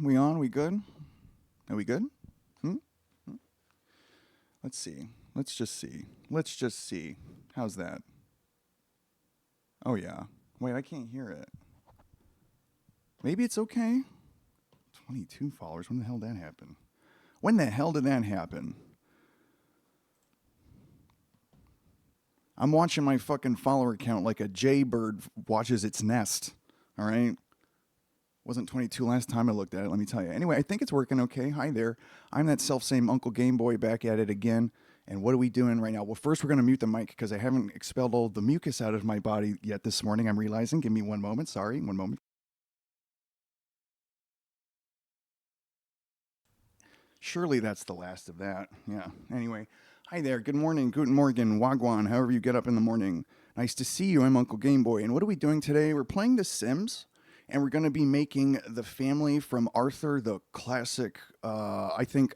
We on? We good? Are we good? Hmm? Let's see. Let's just see. Let's just see. How's that? Oh, yeah. Wait, I can't hear it. Maybe it's okay. 22 followers. When the hell did that happen? When the hell did that happen? I'm watching my fucking follower count like a jaybird watches its nest. All right? Wasn't 22 last time I looked at it, let me tell you. Anyway, I think it's working okay. Hi there. I'm that self-same Uncle Game Boy back at it again. And what are we doing right now? Well, first we're going to mute the mic because I haven't expelled all the mucus out of my body yet this morning. I'm realizing. Give me one moment. Sorry, one moment. Surely that's the last of that. Yeah. Anyway, hi there. Good morning. Guten Morgen. Wagwan. However you get up in the morning. Nice to see you. I'm Uncle Game Boy. And what are we doing today? We're playing The Sims. And we're going to be making the family from Arthur the classic. I think,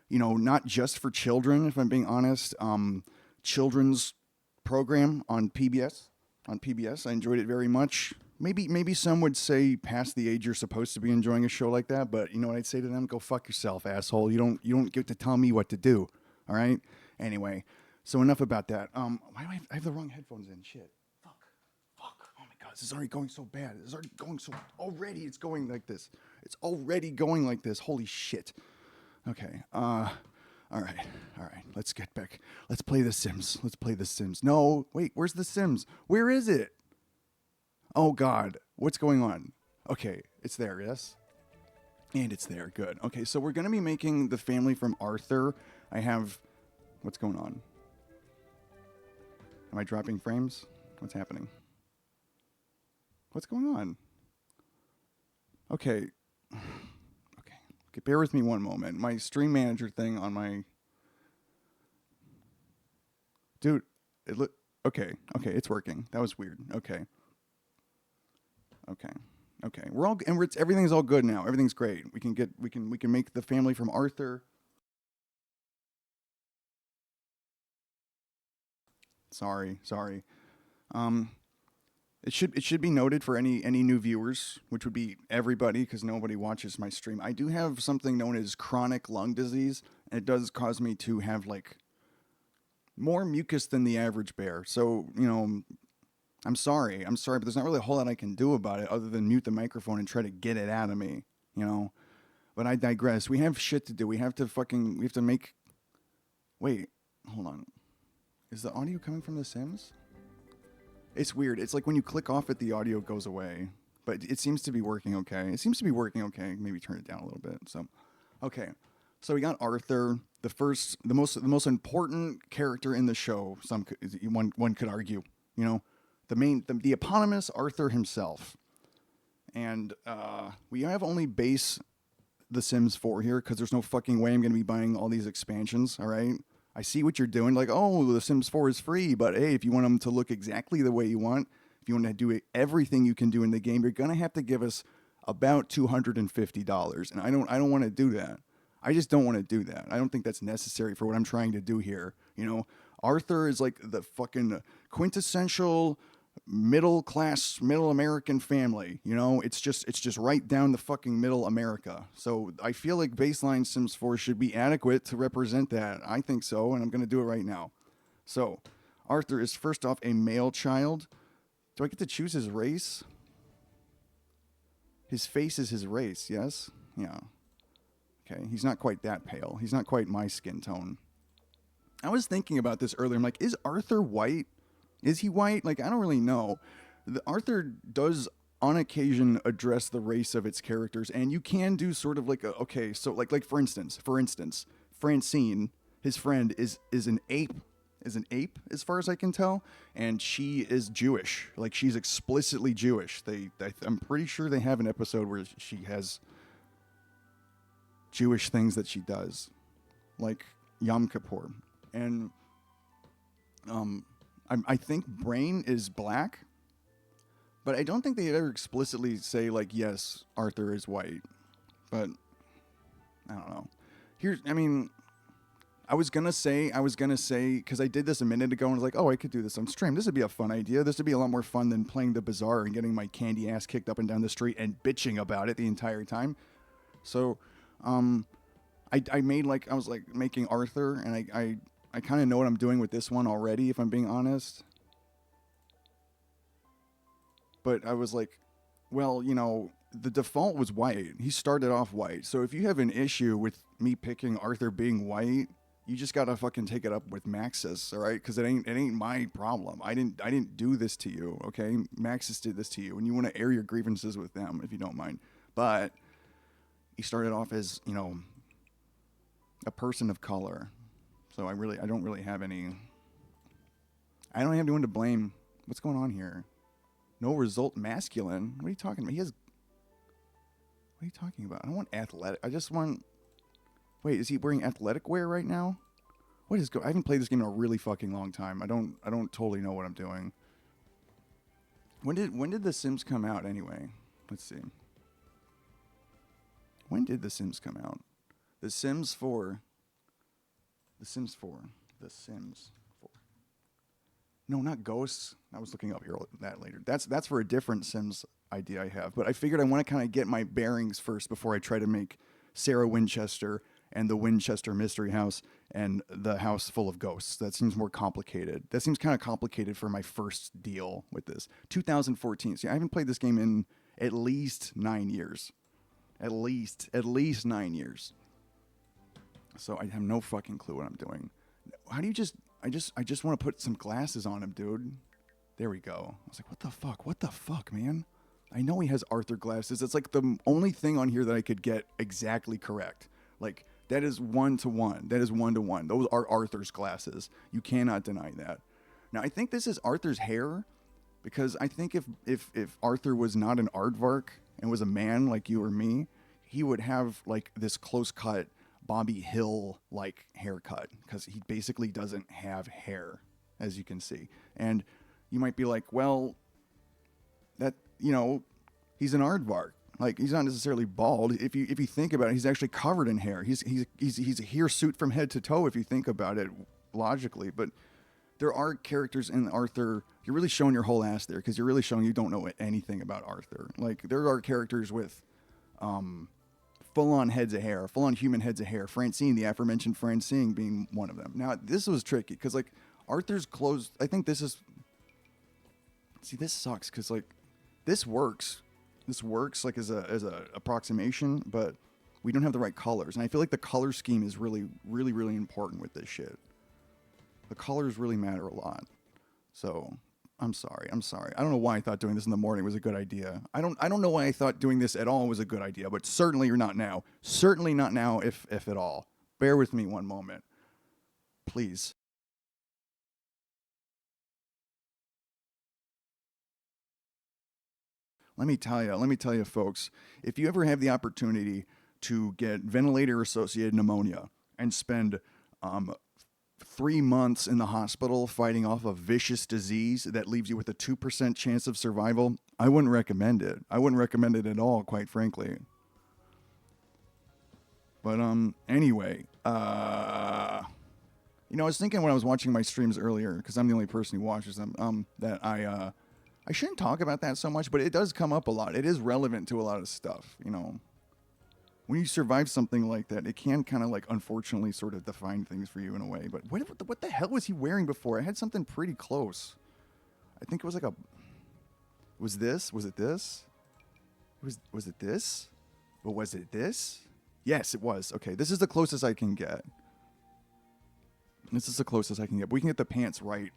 not just for children, if I'm being honest. Children's program on PBS. On PBS, I enjoyed it very much. Maybe some would say past the age you're supposed to be enjoying a show like that. But you know what I'd say to them? Go fuck yourself, asshole. You don't get to tell me what to do. All right. Anyway, so enough about that. Why do I have the wrong headphones in? Shit. Fuck. Oh my God, this is already going so bad. Already it's going like this. It's already going like this. Holy shit. Okay. All right. Let's get back. Let's play The Sims. No, wait, where's The Sims? Where is it? Oh God, what's going on? Okay, it's there, yes? And it's there, good. Okay, so we're gonna be making the family from Arthur. What's going on? Am I dropping frames? What's happening? What's going on? Okay, bear with me one moment. My stream manager thing on my... Dude, okay, it's working. That was weird. Okay. Everything's all good now. Everything's great. We can make the family from Arthur. Sorry. It should be noted for any new viewers, which would be everybody, because nobody watches my stream. I do have something known as chronic lung disease, and it does cause me to have like more mucus than the average bear. So I'm sorry, but there's not really a whole lot I can do about it other than mute the microphone and try to get it out of me, But I digress. We have shit to do. We have to make. Wait, hold on. Is the audio coming from The Sims? It's weird. It's like when you click off it, the audio goes away. But it seems to be working okay. Maybe turn it down a little bit. So, okay. So we got Arthur, the most important character in the show. One could argue, the eponymous Arthur himself. And we have only base The Sims 4 here because there's no fucking way I'm going to be buying all these expansions. All right. I see what you're doing. Like, oh, The Sims 4 is free, but hey, if you want them to look exactly the way you want, if you want to do everything you can do in the game, you're gonna have to give us about $250. And I don't want to do that. I just don't want to do that. I don't think that's necessary for what I'm trying to do here. Arthur is like the fucking quintessential middle American family. It's just right down the fucking middle America. So I feel like baseline Sims 4 should be adequate to represent that. I think so, and I'm going to do it right now. So Arthur is first off a male child. Do I get to choose his race? His face is his race, yes? Yeah. Okay, he's not quite that pale. He's not quite my skin tone. I was thinking about this earlier. I'm like, is Arthur white? Is he white? Like, I don't really know. Arthur does on occasion address the race of its characters, and you can do sort of like like for instance, Francine, his friend, is an ape, as far as I can tell, and she is Jewish. Like, she's explicitly Jewish. I'm pretty sure they have an episode where she has Jewish things that she does, like Yom Kippur, and I think Brain is black, but I don't think they ever explicitly say, like, yes, Arthur is white. But I don't know. I was gonna say, because I did this a minute ago and was like, oh, I could do this on stream. This would be a fun idea. This would be a lot more fun than playing the bazaar and getting my candy ass kicked up and down the street and bitching about it the entire time. So, I made like I was like making Arthur, and I kind of know what I'm doing with this one already, if I'm being honest. But I was like, well, the default was white. He started off white. So if you have an issue with me picking Arthur being white, you just gotta fucking take it up with Maxis, all right? Because it ain't my problem. I didn't do this to you, okay? Maxis did this to you, and you want to air your grievances with them if you don't mind. But he started off as a person of color, so I don't really have any. I don't have anyone to blame. What's going on here? No result masculine. What are you talking about? He has. What are you talking about? I don't want athletic. I just want. Wait, is he wearing athletic wear right now? What is I haven't played this game in a really fucking long time. I don't totally know what I'm doing. When did The Sims come out anyway? Let's see. When did The Sims come out? The Sims 4. The Sims 4. The Sims 4. No, not Ghosts. I was looking up here that later. That's for a different Sims idea I have. But I figured I want to kind of get my bearings first before I try to make Sarah Winchester and the Winchester Mystery House and the house full of ghosts. That seems more complicated. That seems kind of complicated for my first deal with this. 2014. See, I haven't played this game in at least 9 years. At least 9 years. So I have no fucking clue what I'm doing. How do you just? I just want to put some glasses on him, dude. There we go. I was like, what the fuck? What the fuck, man? I know he has Arthur glasses. It's like the only thing on here that I could get exactly correct. Like that is 1-to-1. That is 1-to-1. Those are Arthur's glasses. You cannot deny that. Now I think this is Arthur's hair, because I think if Arthur was not an aardvark and was a man like you or me, he would have like this close cut Bobby Hill like haircut, because he basically doesn't have hair, as you can see. And you might be like, well, that he's an aardvark. Like he's not necessarily bald. If you think about it, he's actually covered in hair. He's a hirsute from head to toe if you think about it logically. But there are characters in Arthur. You're really showing your whole ass there, because you're really showing you don't know anything about Arthur. Like there are characters with full-on heads of hair, full-on human heads of hair. Francine, the aforementioned Francine, being one of them. Now, this was tricky, because, like, Arthur's clothes, I think this is... See, this sucks, because, like, this works. This works, like, as a approximation, but we don't have the right colors. And I feel like the color scheme is really, really, really important with this shit. The colors really matter a lot. So... I'm sorry. I don't know why I thought doing this in the morning was a good idea. I don't know why I thought doing this at all was a good idea, but certainly not now. Certainly not now, if at all. Bear with me one moment. Please. Let me tell you, folks, if you ever have the opportunity to get ventilator-associated pneumonia and spend 3 months in the hospital fighting off a vicious disease that leaves you with a 2% chance of survival, I wouldn't recommend it. I wouldn't recommend it at all, quite frankly. But anyway, I was thinking when I was watching my streams earlier, because I'm the only person who watches them, that I shouldn't talk about that so much, but it does come up a lot. It is relevant to a lot of stuff, When you survive something like that, it can kind of like unfortunately sort of define things for you in a way. But what the hell was he wearing before? I had something pretty close. I think it was like a... Was this? Was it this? Was it this? But was it this? Yes, it was. Okay, this is the closest I can get. This is the closest I can get. But we can get the pants right.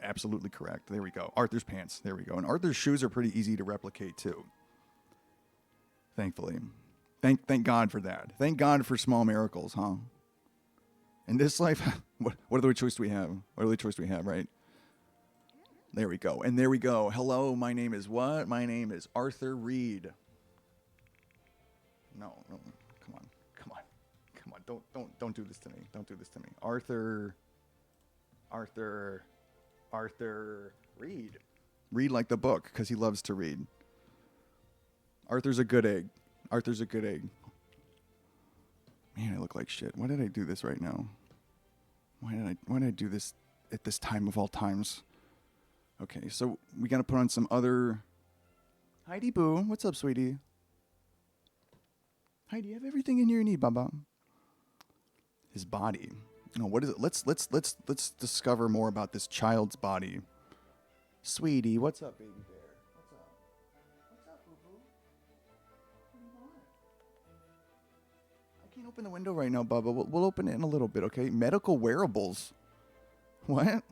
Absolutely correct. There we go. Arthur's pants. There we go. And Arthur's shoes are pretty easy to replicate too. Thankfully. Thank God for that. Thank God for small miracles, huh? In this life, what other choice do we have? What other choice do we have, right? There we go. And there we go. Hello, my name is what? My name is Arthur Reed. No, come on. Don't do this to me. Don't do this to me. Arthur Reed. Read like the book, because he loves to read. Arthur's a good egg. Man, I look like shit. Why did I do this right now? Why did I do this at this time of all times? Okay, so we gotta put on some other... Heidi Boo, what's up, sweetie? Hi, do you have everything in here you need, Baba? His body. No, what is it? Let's discover more about this child's body. Sweetie, what's up, baby bear? What's up? What's up, boo boo? What do you want? I can't open the window right now, Bubba. We'll open it in a little bit, okay? Medical wearables. What?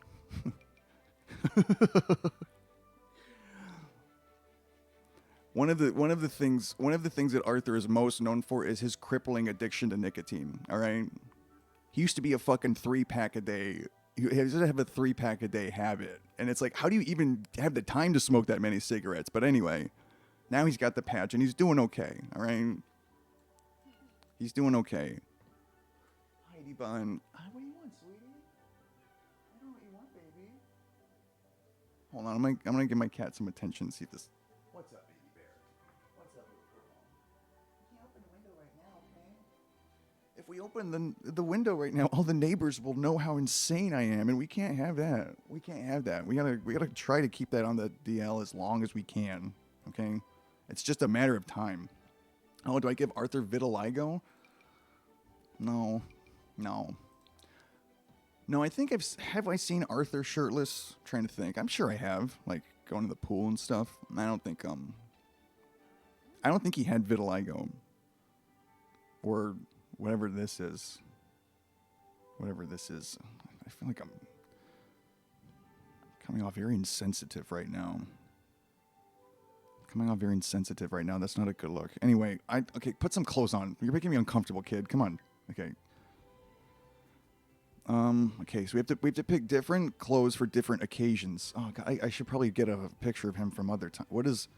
One of the things that Arthur is most known for is his crippling addiction to nicotine. All right, he used to be a fucking 3-pack a day. He used to have a 3-pack a day habit, and it's like, how do you even have the time to smoke that many cigarettes? But anyway, now he's got the patch, and he's doing okay. All right, he's doing okay. Heidi Bun, what do you want, sweetie? I don't know what you want, baby. Hold on, I'm gonna give my cat some attention. See if this. What's up, baby bear? What's up, little girl? You can't open the window right now, okay? If we open the window right now, all the neighbors will know how insane I am, and we can't have that. We can't have that. We gotta try to keep that on the DL as long as we can. Okay? It's just a matter of time. Oh, do I give Arthur vitiligo? No. No, I think have I seen Arthur shirtless? I'm trying to think. I'm sure I have, like going to the pool and stuff. I don't think he had vitiligo or whatever this is. Whatever this is. I feel like I'm coming off very insensitive right now. That's not a good look. Anyway, okay, put some clothes on. You're making me uncomfortable, kid. Come on. Okay. Okay, so we have to pick different clothes for different occasions. Oh God, I should probably get a picture of him from other time. What is?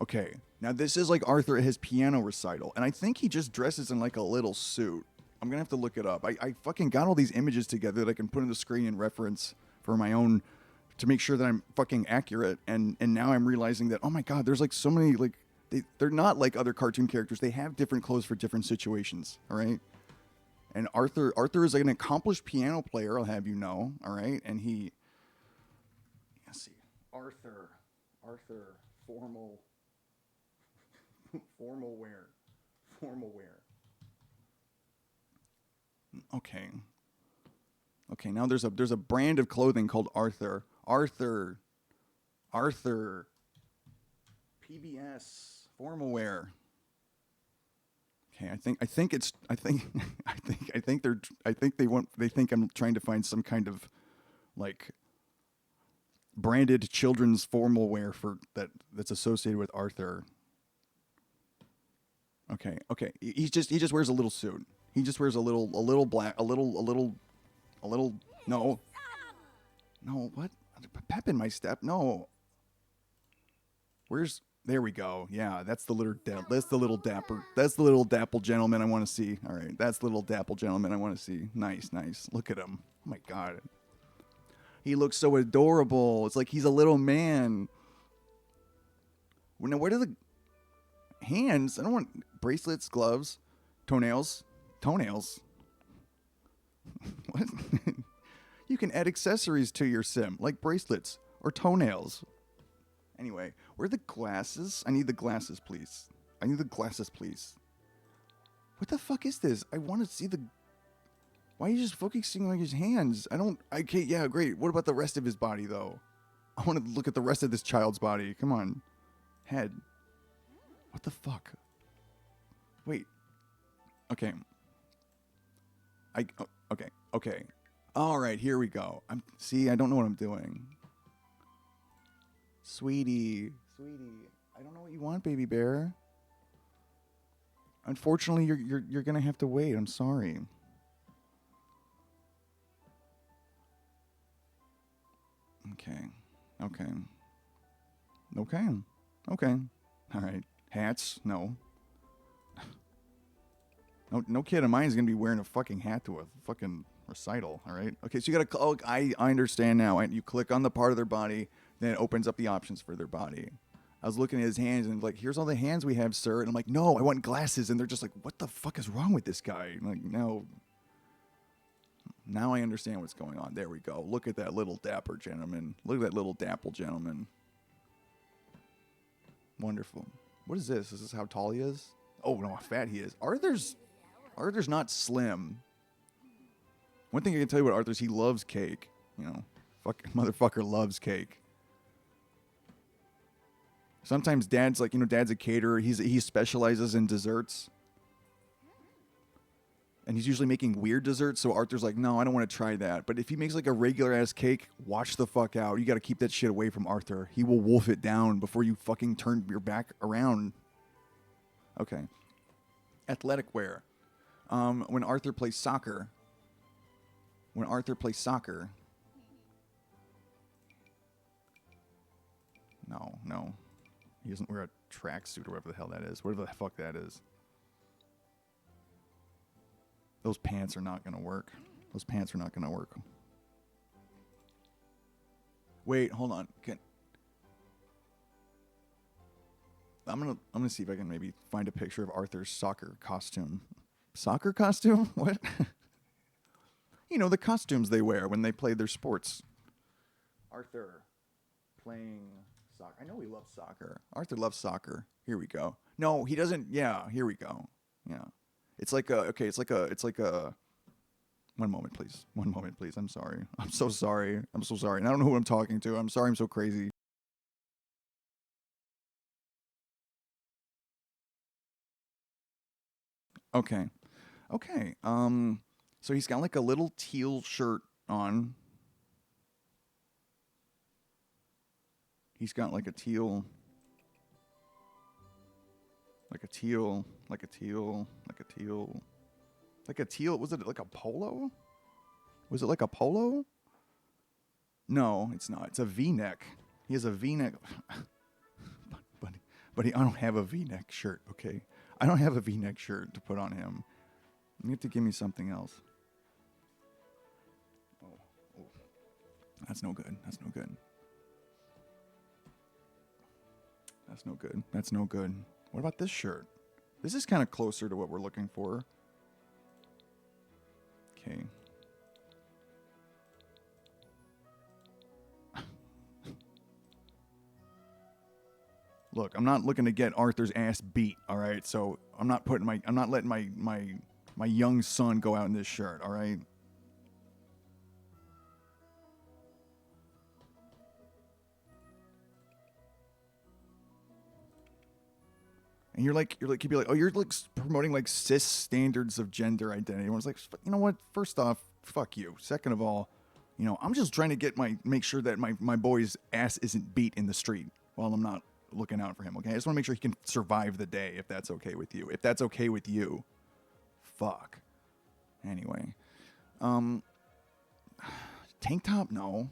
Okay, now this is like Arthur at his piano recital, and I think he just dresses in like a little suit. I'm gonna have to look it up. I fucking got all these images together that I can put on the screen and reference for my own to make sure that I'm fucking accurate. And now I'm realizing that, oh my God, there's like so many, like they're not like other cartoon characters. They have different clothes for different situations. All right. And Arthur is like an accomplished piano player, I'll have you know, all right? And let's see, Arthur, formal wear. Okay, now there's a brand of clothing called Arthur, PBS, formal wear. Okay, I think I'm trying to find some kind of like branded children's formal wear for that's associated with Arthur. Okay. He just wears a little suit. He just wears a little black, a little. No, what? Pep in my step. No. There we go. Yeah, that's the little dapple gentleman I want to see. All right, that's the little dapple gentleman I want to see. Nice. Look at him. Oh my God. He looks so adorable. It's like he's a little man. Now, where are the hands? I don't want bracelets, gloves, toenails. What? You can add accessories to your sim, like bracelets or toenails. Anyway, where are the glasses? I need the glasses, please. What the fuck is this? I want to see the... Why are you just focusing on his hands? Okay, yeah, great. What about the rest of his body, though? I want to look at the rest of this child's body. Come on. Head. What the fuck? Wait. Okay. Okay. All right, here we go. I don't know what I'm doing. Sweetie, I don't know what you want, baby bear. Unfortunately, you're gonna have to wait. I'm sorry. Okay. All right. Hats? No. No kid of mine is gonna be wearing a fucking hat to a fucking recital. All right. Okay, so you gotta. Oh, I understand now. You click on the part of their body, then it opens up the options for their body. I was looking at his hands and like, here's all the hands we have, sir. And I'm like, no, I want glasses. And they're just like, what the fuck is wrong with this guy? I'm like, no. Now I understand what's going on. There we go. Look at that little dapper gentleman. Look at that little dapple gentleman. Wonderful. What is this? Is this how tall he is? Oh no, how fat he is. Arthur's not slim. One thing I can tell you about Arthur's, he loves cake. You know, motherfucker loves cake. Sometimes dad's like, dad's a caterer. He specializes in desserts. And he's usually making weird desserts, so Arthur's like, no, I don't want to try that. But if he makes like a regular ass cake, watch the fuck out. You got to keep that shit away from Arthur. He will wolf it down before you fucking turn your back around. Okay. Athletic wear. When Arthur plays soccer. No. He doesn't wear a tracksuit or whatever the hell that is. Whatever the fuck that is. Those pants are not going to work. Wait, hold on. I'm gonna see if I can maybe find a picture of Arthur's soccer costume. Soccer costume? What? The costumes they wear when they play their sports. Arthur playing soccer. I know he loves soccer. Arthur loves soccer. Here we go. No, he doesn't. Yeah, here we go. Yeah. It's like a One moment, please. I'm sorry. I'm so sorry. And I don't know who I'm talking to. I'm sorry I'm so crazy. Okay. So he's got like a little teal shirt on. He's got like a teal. Was it like a polo? No, it's not. It's a V-neck. He has a V-neck. Buddy, I don't have a V-neck shirt, okay? I don't have a V-neck shirt to put on him. You have to give me something else. Oh. That's no good. What about this shirt? This is kind of closer to what we're looking for. Okay. Look, I'm not looking to get Arthur's ass beat, all right? So I'm not letting my young son go out in this shirt, all right? And you'd be like, oh, you're like promoting like cis standards of gender identity. Everyone's like, you know what? First off, fuck you. Second of all, I'm just trying to make sure that my boy's ass isn't beat in the street while I'm not looking out for him. Okay, I just want to make sure he can survive the day. If that's okay with you. Fuck. Anyway, tank top? No.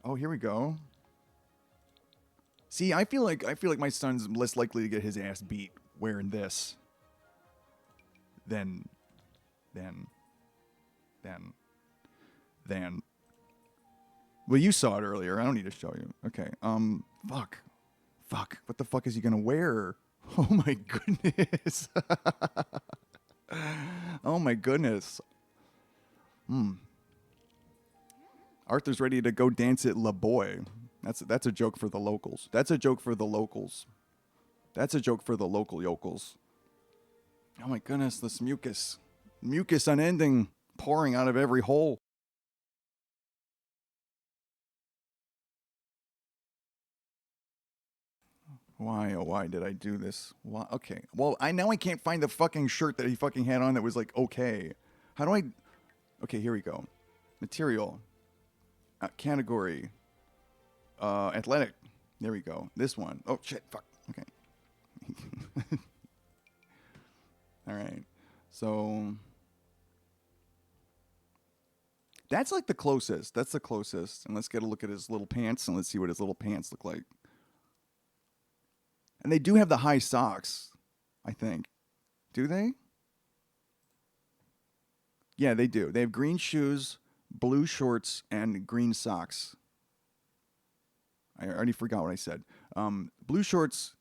Oh, here we go. See, I feel like my son's less likely to get his ass beat wearing this than. Well, you saw it earlier. I don't need to show you. Okay. Fuck. What the fuck is he gonna wear? Oh my goodness. Oh my goodness. Arthur's ready to go dance at La Boy. That's a joke for the locals. That's a joke for the local yokels. Oh my goodness, this mucus unending, pouring out of every hole. Why, oh why did I do this? Why? Okay, well, I can't find the fucking shirt that he fucking had on that was like okay. How do I? Okay, here we go. Material, category, athletic. There we go. This one. Oh shit! Fuck. Okay. All right. So that's like the closest. That's the closest. And let's get a look at his little pants and let's see what his little pants look like. And they do have the high socks, I think. Do they? Yeah, they do. They have green shoes, blue shorts, and green socks. I already forgot what I said. Blue shorts,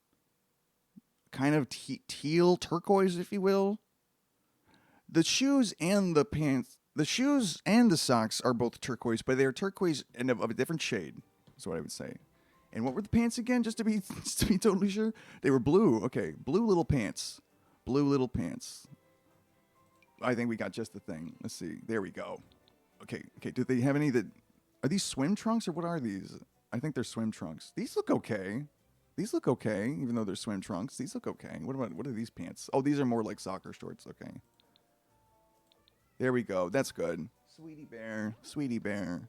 kind of teal, turquoise, if you will. The shoes and the pants, the shoes and the socks are both turquoise, but they are turquoise and of a different shade, is what I would say. And what were the pants again? Just to be just to be totally sure, they were blue. Okay, blue little pants. Blue little pants. I think we got just the thing. Let's see. There we go. Okay. Okay. Do they have any that are these swim trunks or what are these? I think they're swim trunks. These look okay. These look okay, even though they're swim trunks. These look okay. What are these pants? Oh, these are more like soccer shorts. Okay. There we go. That's good. Sweetie bear. Sweetie bear.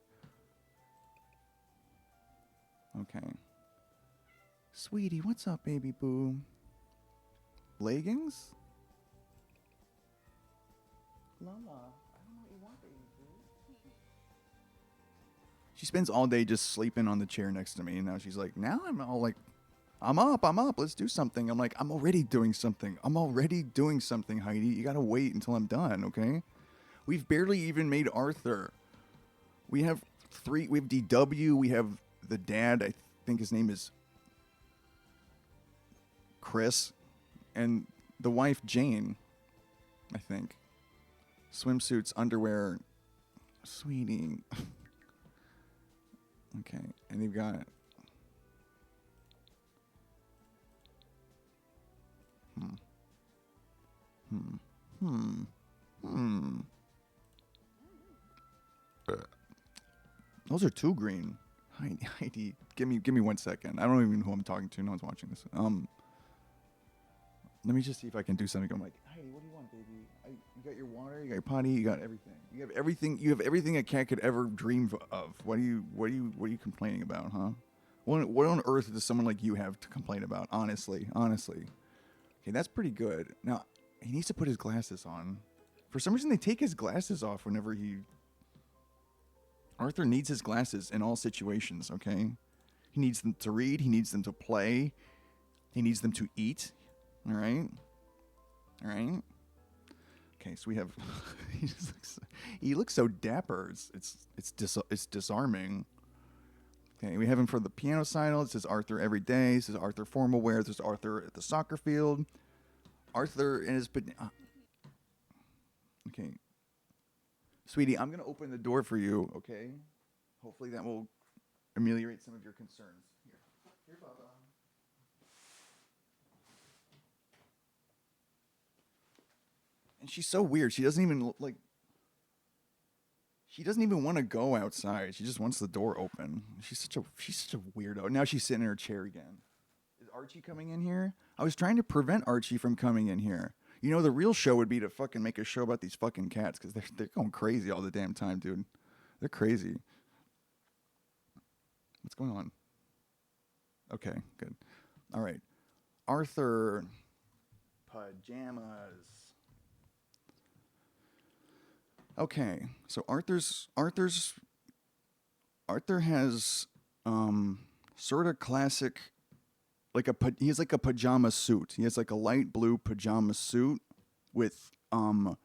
Okay. Sweetie, what's up, baby boo? Leggings? Lala, I don't know what you want, baby boo. She spends all day just sleeping on the chair next to me, and now she's like, now I'm all like, I'm up, let's do something. I'm like, I'm already doing something, Heidi. You gotta wait until I'm done, okay? We've barely even made Arthur. We have DW, we have the dad, I think his name is Chris, and the wife, Jane, I think. Swimsuits, underwear, sweetie. Okay, and you've got... Those are too green. Heidi, give me 1 second. I don't even know who I'm talking to. No one's watching this. Let me just see if I can do something. I'm like, Heidi, what do you want, baby? You got your water, you got your potty, you got everything. You have everything. You have everything a cat could ever dream of. What are you complaining about, huh? What on earth does someone like you have to complain about? Honestly. Okay, that's pretty good. Now he needs to put his glasses on. For some reason, they take his glasses off whenever he. Arthur needs his glasses in all situations. Okay, he needs them to read. He needs them to play. He needs them to eat. All right. Okay, so we have. He looks so dapper. It's disarming. Okay, we have him for the piano recital. It says Arthur every day. It says Arthur formal wear. It says Arthur at the soccer field. Arthur in his. Okay. Sweetie, I'm gonna open the door for you. Okay. Hopefully that will ameliorate some of your concerns. Here, Baba. And she's so weird. She doesn't even like. She doesn't even want to go outside. She just wants the door open. She's such a weirdo. Now she's sitting in her chair again. Is Archie coming in here? I was trying to prevent Archie from coming in here. You know, the real show would be to fucking make a show about these fucking cats because they're going crazy all the damn time, dude. They're crazy. What's going on? Okay, good. All right. Arthur pajamas. Okay, so Arthur has sort of classic, like he has like a pajama suit. He has like a light blue pajama suit with and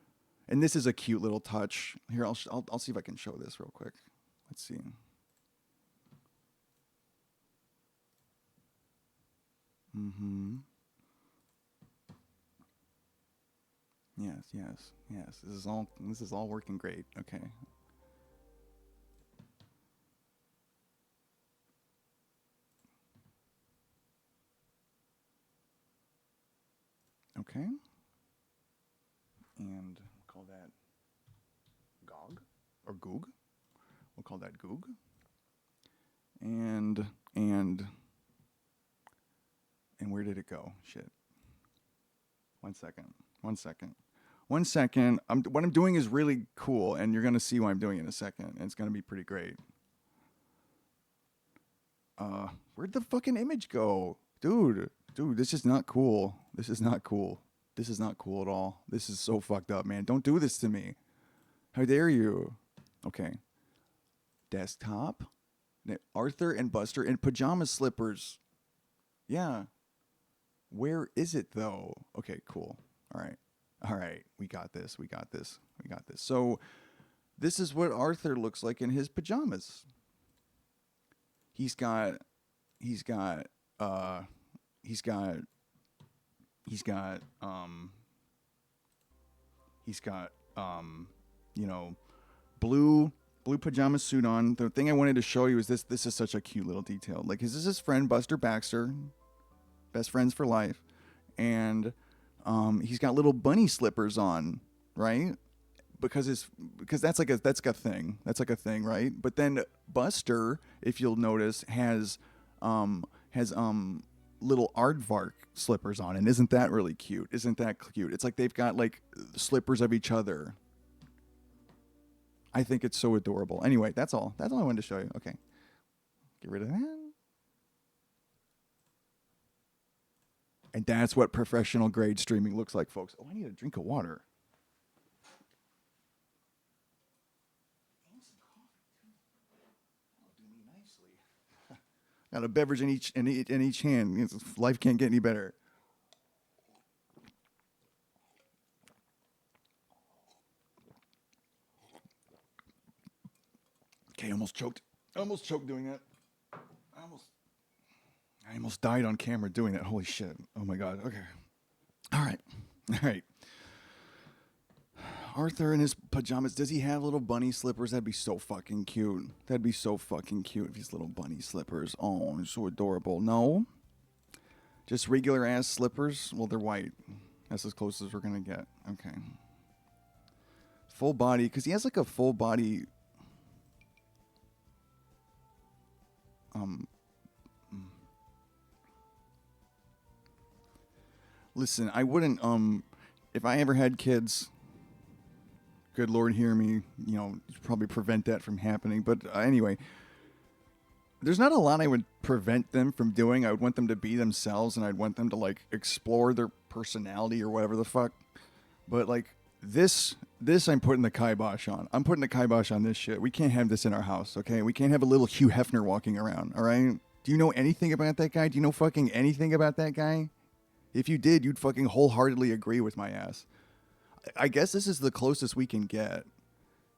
this is a cute little touch. Here, I'll see if I can show this real quick. Let's see. Yes. This is all working great. Okay. Okay. And we'll call that Gog or Goog. We'll call that Goog. And where did it go? Shit. 1 second. What I'm doing is really cool, and you're gonna see why I'm doing it in a second, and it's gonna be pretty great. Where'd the fucking image go? Dude, this is not cool. This is not cool at all. This is so fucked up, man. Don't do this to me. How dare you? Okay. Desktop. Arthur and Buster in pajama slippers. Yeah. Where is it though? Okay, cool. All right. We got this. So this is what Arthur looks like in his pajamas. He's got you know, blue blue pajama suit on. The thing I wanted to show you is this. This is such a cute little detail. Like, this is his friend Buster Baxter, best friends for life, and he's got little bunny slippers on, right? Because that's like a thing. That's like a thing, right? But then Buster, if you'll notice, has little aardvark slippers on, and isn't that really cute? Isn't that cute? It's like they've got like slippers of each other. I think it's so adorable. Anyway, that's all. That's all I wanted to show you. Okay, get rid of that. And that's what professional grade streaming looks like, folks. Oh, I need a drink of water. Got a beverage in each hand. Life can't get any better. Okay, almost choked. Almost choked doing that. I almost died on camera doing that. Holy shit. Oh my god. Okay. All right. Arthur in his pajamas. Does he have little bunny slippers? That'd be so fucking cute. That'd be so fucking cute if he's little bunny slippers. Oh, they're so adorable. No? Just regular ass slippers? Well, they're white. That's as close as we're gonna get. Okay. Full body, because he has like a full body. Listen, I wouldn't. If I ever had kids, good Lord, hear me. Probably prevent that from happening. But anyway, there's not a lot I would prevent them from doing. I would want them to be themselves, and I'd want them to like explore their personality or whatever the fuck. But like this I'm putting the kibosh on. I'm putting the kibosh on this shit. We can't have this in our house, okay? We can't have a little Hugh Hefner walking around, all right? Do you know anything about that guy? Do you know fucking anything about that guy? If you did, you'd fucking wholeheartedly agree with my ass. I guess this is the closest we can get.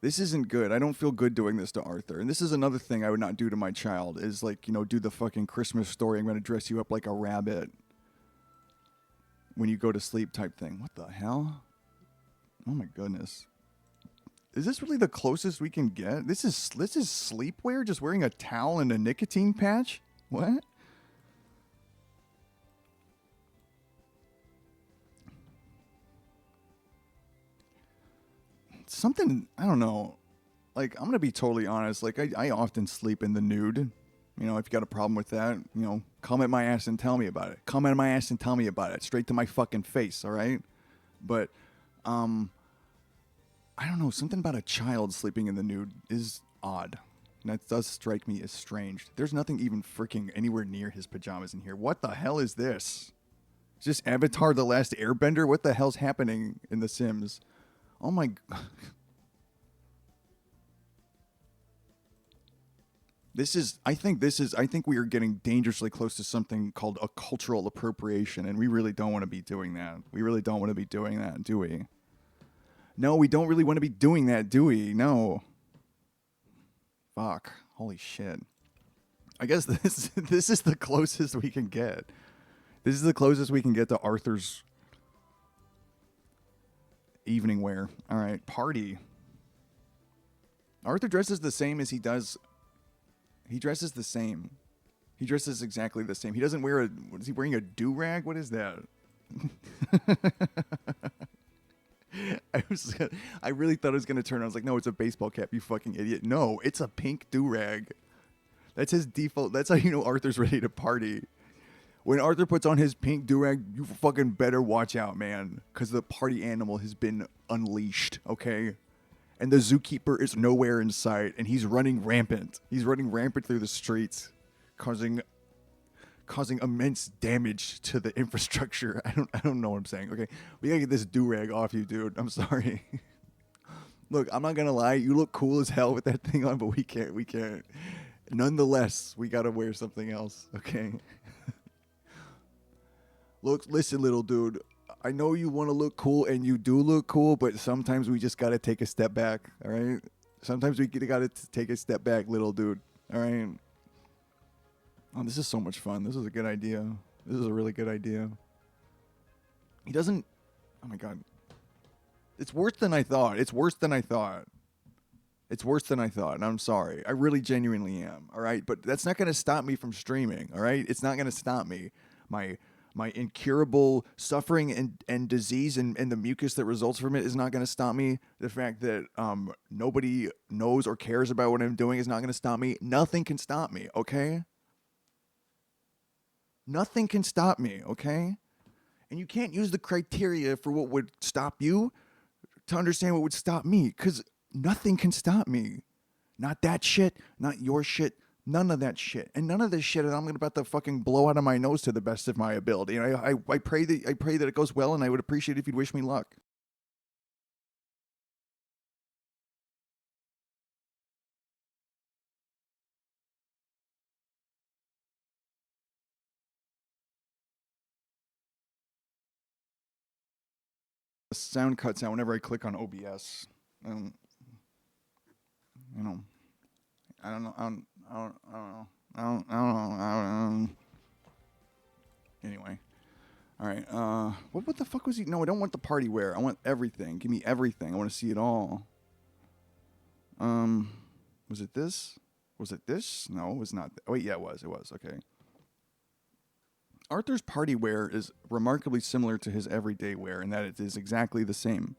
This isn't good. I don't feel good doing this to Arthur. And this is another thing I would not do to my child is like, do the fucking Christmas story. I'm going to dress you up like a rabbit when you go to sleep type thing. What the hell? Oh my goodness. Is this really the closest we can get? This is sleepwear? Just wearing a towel and a nicotine patch? What? Something, I don't know. Like, I'm going to be totally honest. Like, I often sleep in the nude. If you got a problem with that, come at my ass and tell me about it. Come at my ass and tell me about it. Straight to my fucking face, all right? But, I don't know. Something about a child sleeping in the nude is odd. And that does strike me as strange. There's nothing even freaking anywhere near his pajamas in here. What the hell is this? Is this Avatar The Last Airbender? What the hell's happening in The Sims? Oh my god. I think we are getting dangerously close to something called a cultural appropriation, and we really don't want to be doing that. We really don't want to be doing that, do we? No, we don't really want to be doing that, do we? No. Fuck. Holy shit. I guess this is the closest we can get. This is the closest we can get to Arthur's evening wear. All right, party. Arthur dresses the same as he does. He dresses the same. He dresses exactly the same. He doesn't wear what is he wearing, a do-rag? What is that? I really thought it was going to turn. I was like, no, it's a baseball cap, you fucking idiot. No, it's a pink do-rag. That's his default. That's how you know Arthur's ready to party. When Arthur puts on his pink do-rag, you fucking better watch out, man. Because the party animal has been unleashed, okay? And the zookeeper is nowhere in sight, and he's running rampant. He's running rampant through the streets, causing immense damage to the infrastructure. I don't know what I'm saying. Okay, we gotta get this do-rag off you, dude. I'm sorry. Look, I'm not gonna lie. You look cool as hell with that thing on, but we can't. Nonetheless, we gotta wear something else, okay? Look, listen, little dude. I know you want to look cool, and you do look cool, but sometimes we just got to take a step back, all right? Sometimes we got to take a step back, little dude, all right? Oh, this is so much fun. This is a good idea. This is a really good idea. He doesn't... Oh, my God. It's worse than I thought. It's worse than I thought, and I'm sorry. I really genuinely am. All right, but that's not going to stop me from streaming. All right, it's not going to stop me. My my incurable suffering and disease and the mucus that results from it is not going to stop me. The fact that nobody knows or cares about what I'm doing is not going to stop me. Nothing can stop me. Okay. Nothing can stop me. Okay. And you can't use the criteria for what would stop you to understand what would stop me, because nothing can stop me. Not that shit, not your shit, none of that shit. And none of this shit that I'm about to fucking blow out of my nose to the best of my ability. And I pray that it goes well, and I would appreciate it if you'd wish me luck. The sound cuts out whenever I click on OBS. Um, you know, I don't know. I don't know. Anyway. All right. What the fuck was he? No, I don't want the party wear. I want everything. Give me everything. I want to see it all. Was it this? Was it this? No, it was not. Oh, wait, yeah, it was. It was. Okay. Arthur's party wear is remarkably similar to his everyday wear in that it is exactly the same.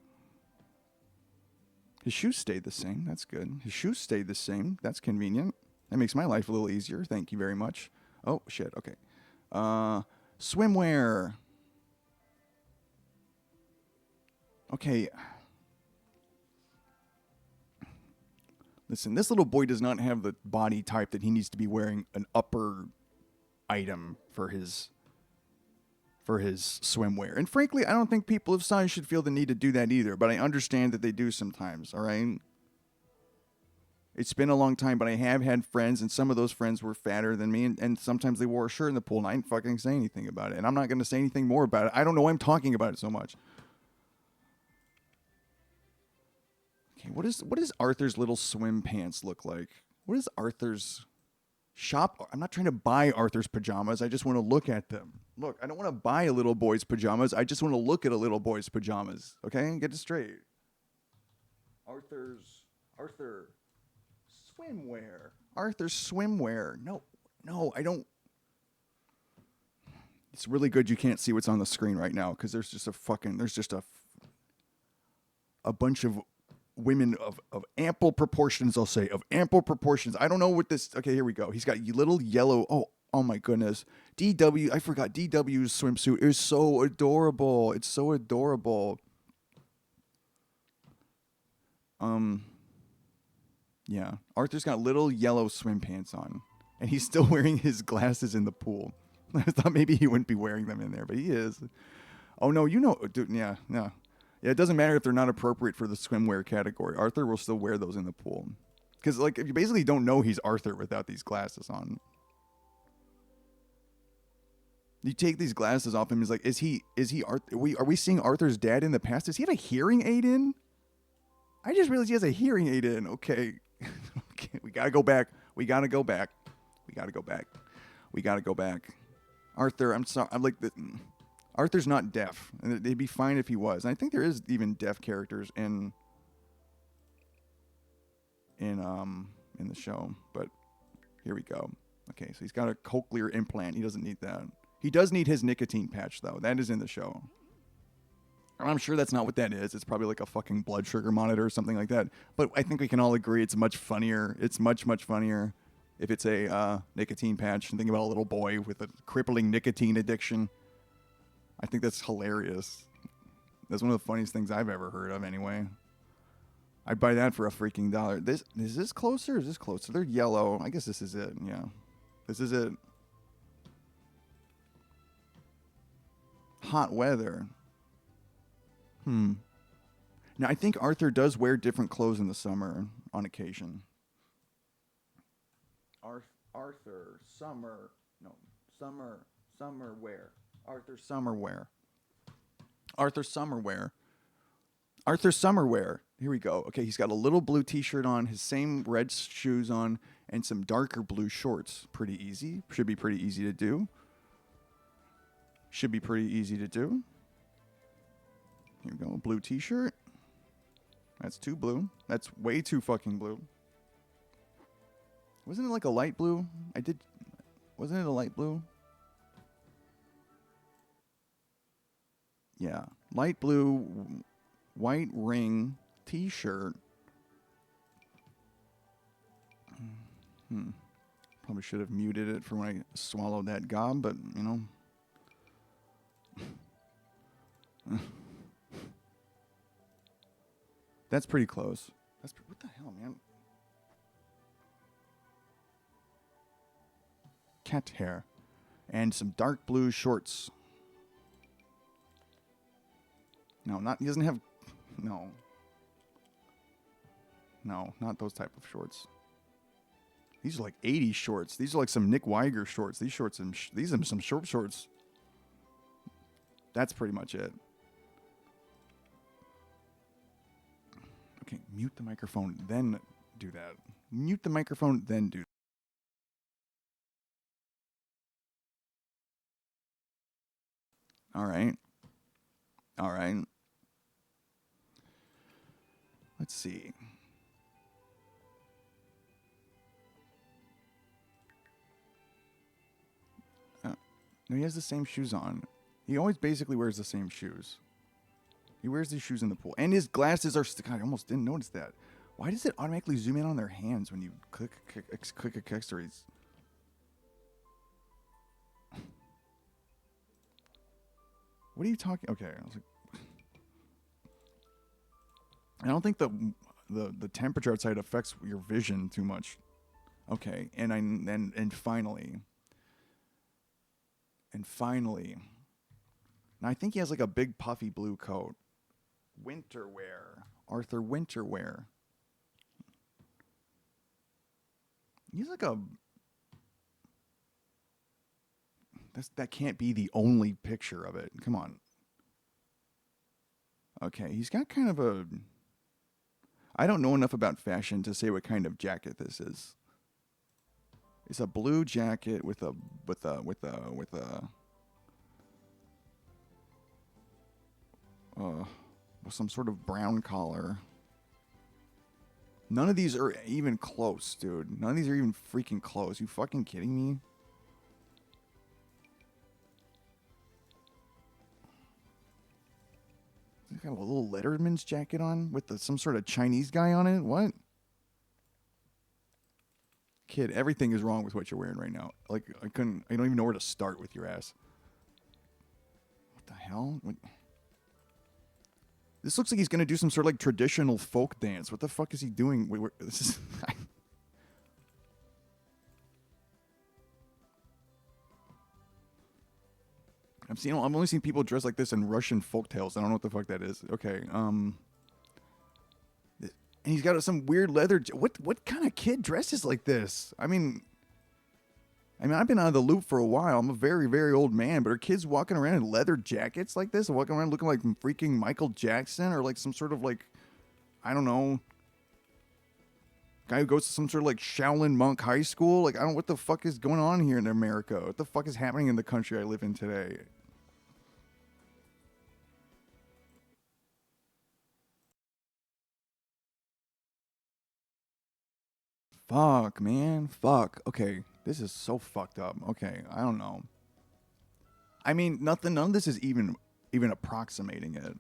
His shoes stayed the same. That's good. His shoes stayed the same. That's convenient. That makes my life a little easier. Thank you very much. Oh, shit. Okay. Swimwear. Okay. Listen, this little boy does not have the body type that he needs to be wearing an upper item for his swimwear. And frankly, I don't think people of size should feel the need to do that either, but I understand that they do sometimes, all right? It's been a long time, but I have had friends, and some of those friends were fatter than me, and sometimes they wore a shirt in the pool, and I didn't fucking say anything about it. And I'm not going to say anything more about it. I don't know why I'm talking about it so much. Okay, what does Arthur's little swim pants look like? What is Arthur's shop? I'm not trying to buy Arthur's pajamas. I just want to look at them. Look, I don't want to buy a little boy's pajamas. I just want to look at a little boy's pajamas. Okay? Get it straight. Arthur swimwear. Arthur's swimwear. No, I don't. It's really good you can't see what's on the screen right now, because there's just a bunch of women of ample proportions, I'll say, of ample proportions. I don't know what this. Okay, here we go. He's got little yellow. Oh my goodness. I forgot DW's swimsuit is so adorable. It's so adorable. Yeah. Arthur's got little yellow swim pants on, and he's still wearing his glasses in the pool. I thought maybe he wouldn't be wearing them in there, but he is. Oh no, dude, yeah, no. Yeah, it doesn't matter if they're not appropriate for the swimwear category. Arthur will still wear those in the pool. Because, like, you basically don't know he's Arthur without these glasses on. You take these glasses off him, he's like, is he Arthur? Are we seeing Arthur's dad in the past? Does he have a hearing aid in? I just realized he has a hearing aid in. Okay. Okay, we gotta go back. Arthur, I'm sorry. I'm like, Arthur's not deaf, and it'd be fine if he was. And I think there is even deaf characters in the show. But here we go. Okay, so he's got a cochlear implant. He doesn't need that. He does need his nicotine patch, though. That is in the show. I'm sure that's not what that is. It's probably like a fucking blood sugar monitor or something like that. But I think we can all agree it's much funnier. It's much, much funnier if it's a nicotine patch. And think about a little boy with a crippling nicotine addiction. I think that's hilarious. That's one of the funniest things I've ever heard of, anyway. I'd buy that for a freaking $1. Is this closer? Is this closer? They're yellow. I guess this is it. Yeah. This is it. Hot weather. Now, I think Arthur does wear different clothes in the summer on occasion. Arthur, summer wear. Arthur summer wear. Here we go. Okay, he's got a little blue t-shirt on, his same red shoes on, and some darker blue shorts. Pretty easy. Should be pretty easy to do. Here we go. Blue t-shirt. That's too blue. That's way too fucking blue. Wasn't it like a light blue? Wasn't it a light blue? Yeah. Light blue, white ring, t-shirt. Probably should have muted it for when I swallowed that gob, but, you know. That's pretty close. What the hell, man? Cat hair. And some dark blue shorts. No, he doesn't have, no. No, not those type of shorts. These are like 80s shorts. These are like some Nick Weiger shorts. These are some short shorts. That's pretty much it. Okay, mute the microphone, then do that. Mute the microphone, then do that. All right. All right. Let's see. No, he has the same shoes on. He always basically wears the same shoes. He wears these shoes in the pool. And his glasses are... God, I almost didn't notice that. Why does it automatically zoom in on their hands when you click a accessories? What are you talking... Okay, I was like... I don't think the temperature outside affects your vision too much. Okay, and finally... And finally... Now, I think he has like a big puffy blue coat. Winter wear. Arthur Winter wear. He's like a... That can't be the only picture of it. Come on. Okay, he's got kind of a... I don't know enough about fashion to say what kind of jacket this is. It's a blue jacket with some sort of brown collar. None of these are even close, dude. None of these are even freaking close. You fucking kidding me? He's got a little Letterman's jacket on with some sort of Chinese guy on it. What? Kid, everything is wrong with what you're wearing right now. Like, I don't even know where to start with your ass. What the hell? What? This looks like he's going to do some sort of like traditional folk dance. What the fuck is he doing? This is... I've only seen people dressed like this in Russian folktales. I don't know what the fuck that is. Okay, and he's got some weird leather... What kind of kid dresses like this? I mean, I've been out of the loop for a while. I'm a very, very old man, but are kids walking around in leather jackets like this? Walking around looking like freaking Michael Jackson or like some sort of like, I don't know, guy who goes to some sort of like Shaolin monk high school? Like, I don't know what the fuck is going on here in America. What the fuck is happening in the country I live in today? Fuck, man. Fuck. Okay. This is so fucked up. Okay. I don't know. I mean, none of this is even approximating it.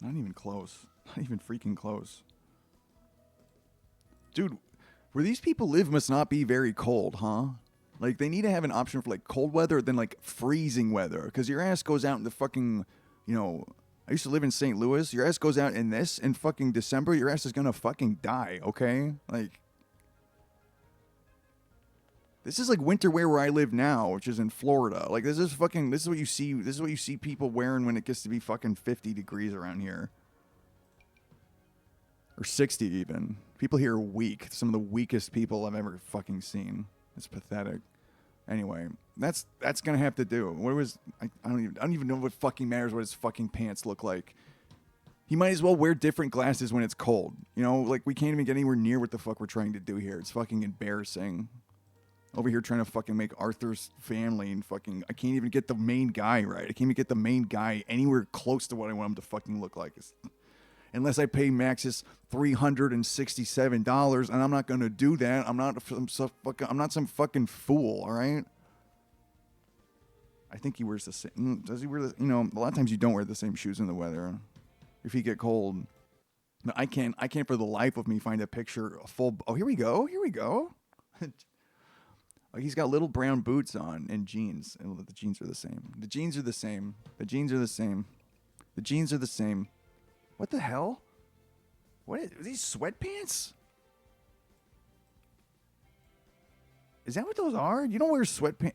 Not even close. Not even freaking close. Dude, where these people live must not be very cold, huh? Like, they need to have an option for, like, cold weather than, like, freezing weather. Because your ass goes out in the fucking, you know... I used to live in St. Louis. Your ass goes out in this in fucking December. Your ass is gonna fucking die, okay? Like... This is like winter wear where I live now, which is in Florida. Like, this is what you see. This is what you see people wearing when it gets to be fucking 50 degrees around here. Or 60 even. People here are weak. Some of the weakest people I've ever fucking seen. It's pathetic. Anyway, that's gonna have to do. I don't even know what fucking matters what his fucking pants look like. He might as well wear different glasses when it's cold. You know, like, we can't even get anywhere near what the fuck we're trying to do here. It's fucking embarrassing. Over here trying to fucking make Arthur's family and fucking... I can't even get the main guy right. I can't even get the main guy anywhere close to what I want him to fucking look like. Unless I pay Maxis $367, and I'm not going to do that. I'm not some fucking fool, all right? I think he wears the same... Does he wear the... You know, a lot of times you don't wear the same shoes in the weather. If you get cold... No, I can't for the life of me find a picture, a full... Oh, here we go. He's got little brown boots on and jeans. And the jeans are the same. The jeans are the same. What the hell? What are these sweatpants? Is that what those are? You don't wear sweatpants.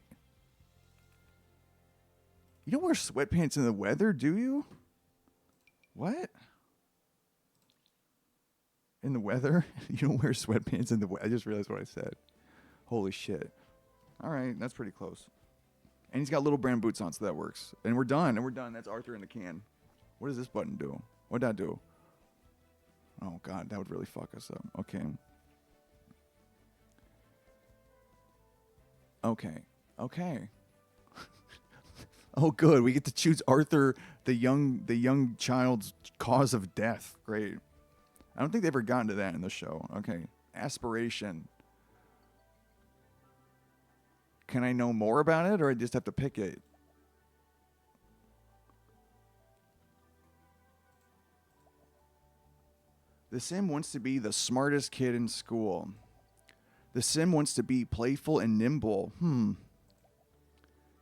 You don't wear sweatpants in the weather, do you? What? In the weather? You don't wear sweatpants in the weather? I just realized what I said. Holy shit. All right, that's pretty close. And he's got little brown boots on, so that works. And we're done. That's Arthur in the can. What does this button do? What'd that do? Oh, God, that would really fuck us up. Okay. Oh, good. We get to choose Arthur, the young child's cause of death. Great. I don't think they've ever gotten to that in the show. Okay. Aspiration. Can I know more about it, or I just have to pick it? The Sim wants to be the smartest kid in school. The Sim wants to be playful and nimble.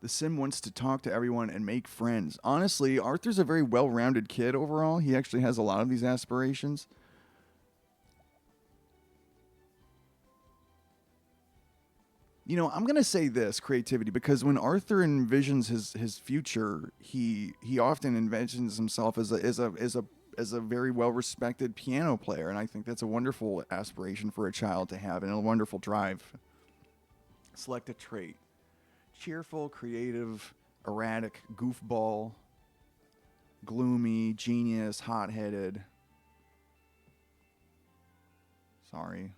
The Sim wants to talk to everyone and make friends. Honestly, Arthur's a very well-rounded kid overall. He actually has a lot of these aspirations. You know, I'm going to say this, creativity, because when Arthur envisions his future, he often envisions himself as a very well-respected piano player, and I think that's a wonderful aspiration for a child to have and a wonderful drive. Select a trait. Cheerful, creative, erratic, goofball, gloomy, genius, hot-headed. Sorry.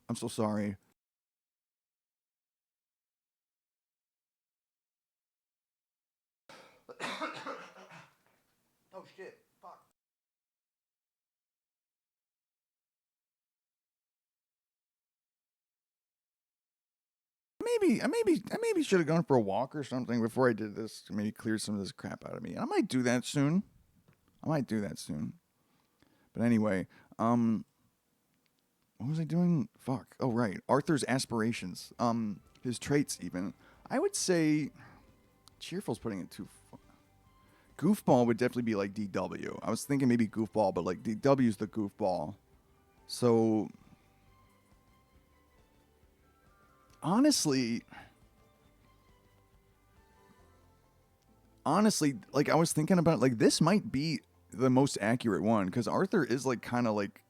I'm so sorry. Oh, shit. Fuck. I maybe should have gone for a walk or something before I did this to maybe clear some of this crap out of me. And I might do that soon. But anyway, what was I doing? Fuck. Oh, right. Arthur's aspirations. His traits even. I would say cheerful's putting it too far. Goofball would definitely be like DW. I was thinking maybe goofball, but like DW's the goofball. So honestly, like I was thinking about like this might be the most accurate one because Arthur is like kind of like,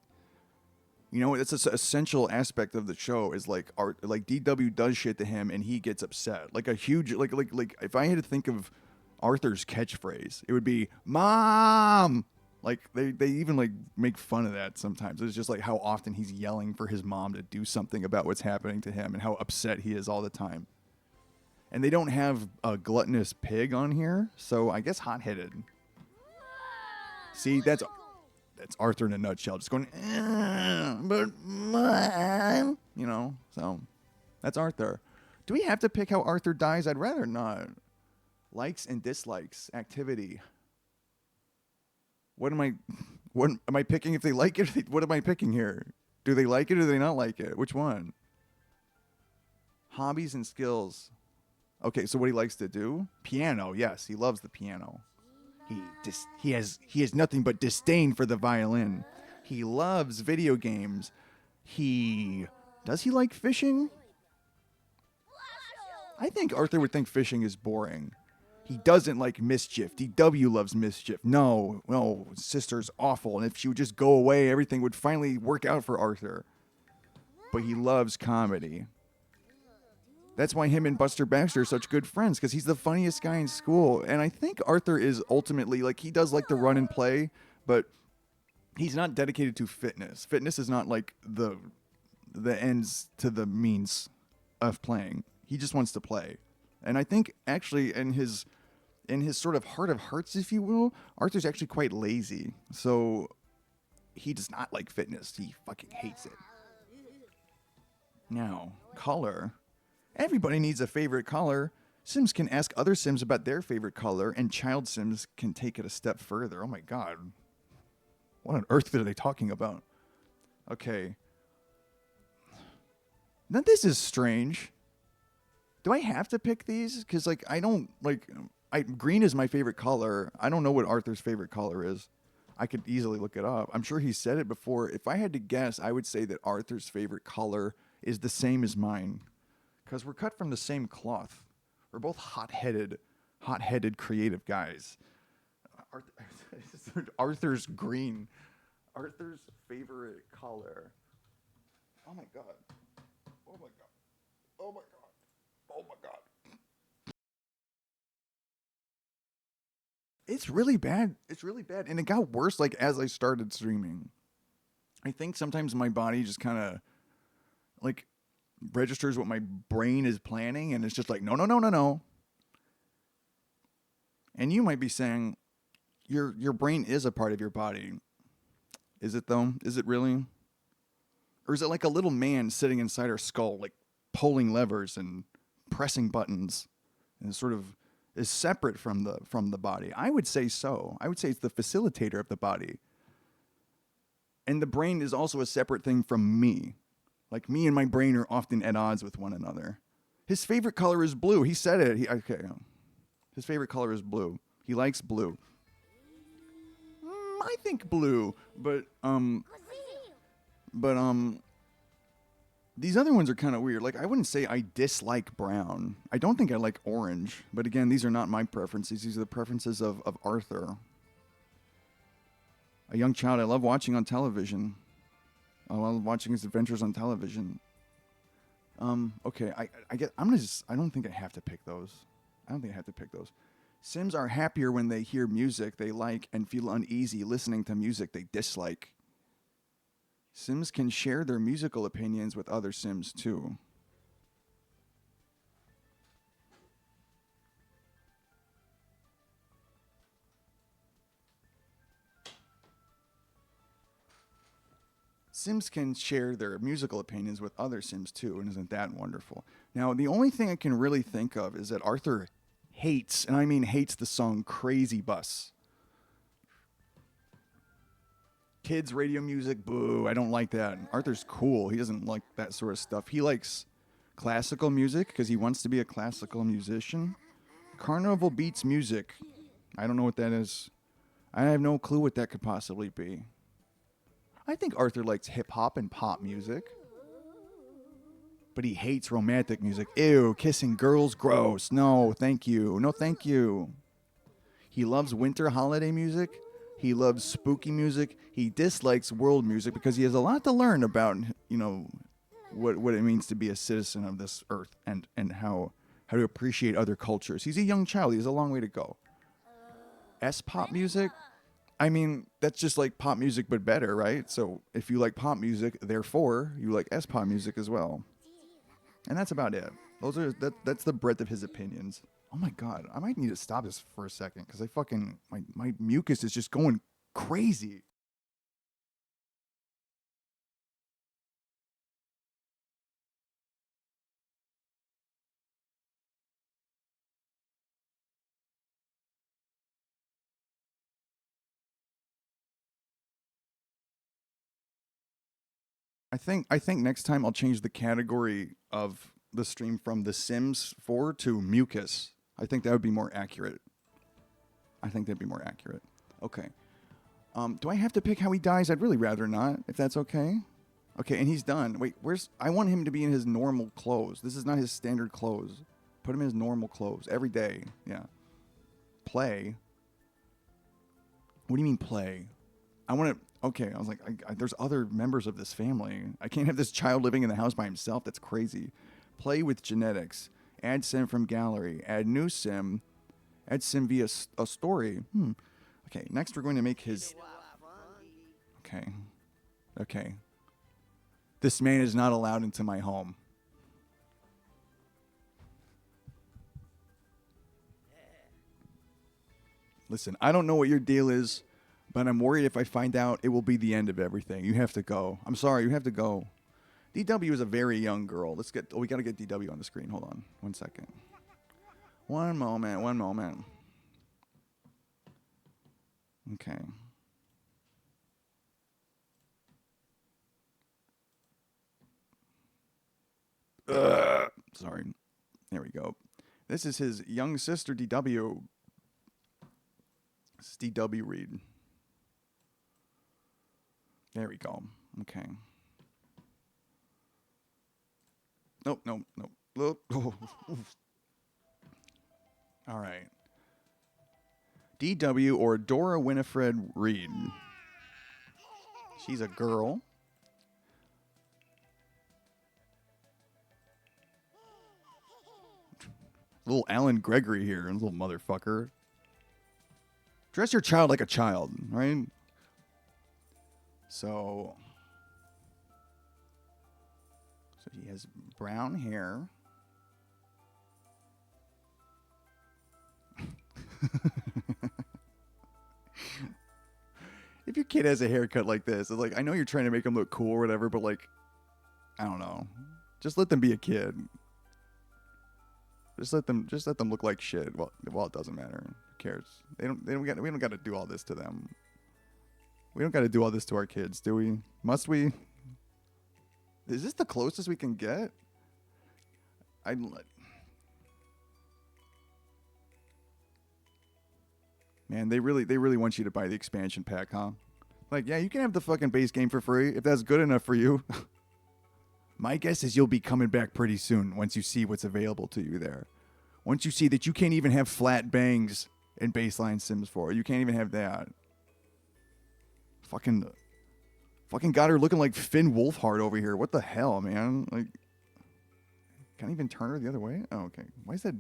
you know, it's an essential aspect of the show is like like DW does shit to him and he gets upset. Like a huge like if I had to think of Arthur's catchphrase, it would be "Mom." Like they even like make fun of that sometimes. It's just like how often he's yelling for his mom to do something about what's happening to him and how upset he is all the time. And they don't have a gluttonous pig on here, so I guess hot-headed. See, that's Arthur in a nutshell, just going, but mom, you know. So that's Arthur. Do we have to pick how Arthur dies? I'd rather not. Likes and dislikes, activity. What am I picking if they like it? What am I picking here? Do they like it or do they not like it? Which one? Hobbies and skills. Okay, so what he likes to do? Piano. Yes, he loves the piano. He has nothing but disdain for the violin. He loves video games. Does he like fishing? I think Arthur would think fishing is boring. He doesn't like mischief. DW loves mischief. No, sister's awful. And if she would just go away, everything would finally work out for Arthur. But he loves comedy. That's why him and Buster Baxter are such good friends, because he's the funniest guy in school. And I think Arthur is ultimately, like, he does like to run and play, but he's not dedicated to fitness. Fitness is not like the ends to the means. of playing. He just wants to play. And I think actually in his sort of heart of hearts, if you will, Arthur's actually quite lazy. So he does not like fitness. He fucking hates it. Now, color. Everybody needs a favorite color. Sims can ask other Sims about their favorite color, and child Sims can take it a step further. Oh my god. What on earth are they talking about? Okay. Now this is strange. Do I have to pick these? Because, like, I don't, like, green is my favorite color. I don't know what Arthur's favorite color is. I could easily look it up. I'm sure he said it before. If I had to guess, I would say that Arthur's favorite color is the same as mine. Because we're cut from the same cloth. We're both hot-headed creative guys. Arthur's green. Arthur's favorite color. Oh my god. Oh my god. Oh my god. Oh my god. It's really bad. It's really bad. And it got worse like as I started streaming. I think sometimes my body just kind of like registers what my brain is planning and it's just like no no no no no. And you might be saying your brain is a part of your body. Is it though? Is it really? Or is it like a little man sitting inside our skull like pulling levers and pressing buttons and sort of is separate from the body? I would say so. I would say it's the facilitator of the body. And the brain is also a separate thing from me. Like me and my brain are often at odds with one another. His favorite color is blue. He said it. His favorite color is blue. He likes blue. I think blue, but these other ones are kind of weird. Like, I wouldn't say I dislike brown. I don't think I like orange. But again, these are not my preferences. These are the preferences of Arthur. A young child I love watching on television. I love watching his adventures on television. Okay, I don't think I have to pick those. Sims are happier when they hear music they like and feel uneasy listening to music they dislike. Sims can share their musical opinions with other Sims too. Sims can share their musical opinions with other Sims too, and isn't that wonderful? Now, the only thing I can really think of is that Arthur hates, and I mean hates, the song Crazy Bus. Kids radio music, boo, I don't like that. Arthur's cool. He doesn't like that sort of stuff. He likes classical music because he wants to be a classical musician. Carnival beats music. I don't know what that is. I have no clue what that could possibly be. I think Arthur likes hip-hop and pop music. But he hates romantic music. Ew, kissing girls, gross. No, thank you. No, thank you. He loves winter holiday music. He loves spooky music. He dislikes world music because he has a lot to learn about, what it means to be a citizen of this earth and how to appreciate other cultures. He's a young child. He has a long way to go. S-pop music? I mean, that's just like pop music but better, right? So if you like pop music, therefore, you like S-pop music as well. And that's about it. That's the breadth of his opinions. Oh my god, I might need to stop this for a second because my mucus is just going crazy. I think next time I'll change the category of the stream from The Sims 4 to mucus. I think that would be more accurate. Okay. Do I have to pick how he dies? I'd really rather not, if that's okay. Okay, and he's done. Wait, I want him to be in his normal clothes. This is not his standard clothes. Put him in his normal clothes every day. Yeah. Play. What do you mean play? I want to. Okay, I was like, there's other members of this family. I can't have this child living in the house by himself. That's crazy. Play with genetics. Add sim from gallery. Add new sim. Add sim via a story. Okay, next we're going to make his... Okay. This man is not allowed into my home. Listen, I don't know what your deal is, but I'm worried if I find out, it will be the end of everything. You have to go. I'm sorry, you have to go. DW is a very young girl. We got to get DW on the screen. Hold on 1 second. One moment. Okay. Sorry. There we go. This is his young sister, DW. This is DW Reed. There we go. Okay. Nope. Look. Oh. All right. DW or Dora Winifred Reed. She's a girl. Little Alan Gregory here, little motherfucker. Dress your child like a child, right? So she has brown hair. If your kid has a haircut like this, it's like, I know you're trying to make them look cool or whatever, but like, I don't know. Just let them be a kid. Just let them look like shit. Well, it doesn't matter. Who cares? We don't got to do all this to them. We don't got to do all this to our kids, do we? Must we? Is this the closest we can get? Man, they really want you to buy the expansion pack, huh? Like, yeah, you can have the fucking base game for free if that's good enough for you. My guess is you'll be coming back pretty soon once you see what's available to you there. Once you see that you can't even have flat bangs in baseline Sims 4. You can't even have that. Fucking got her looking like Finn Wolfhard over here. What the hell, man? Like, can't even turn her the other way? Oh, okay. Why is that?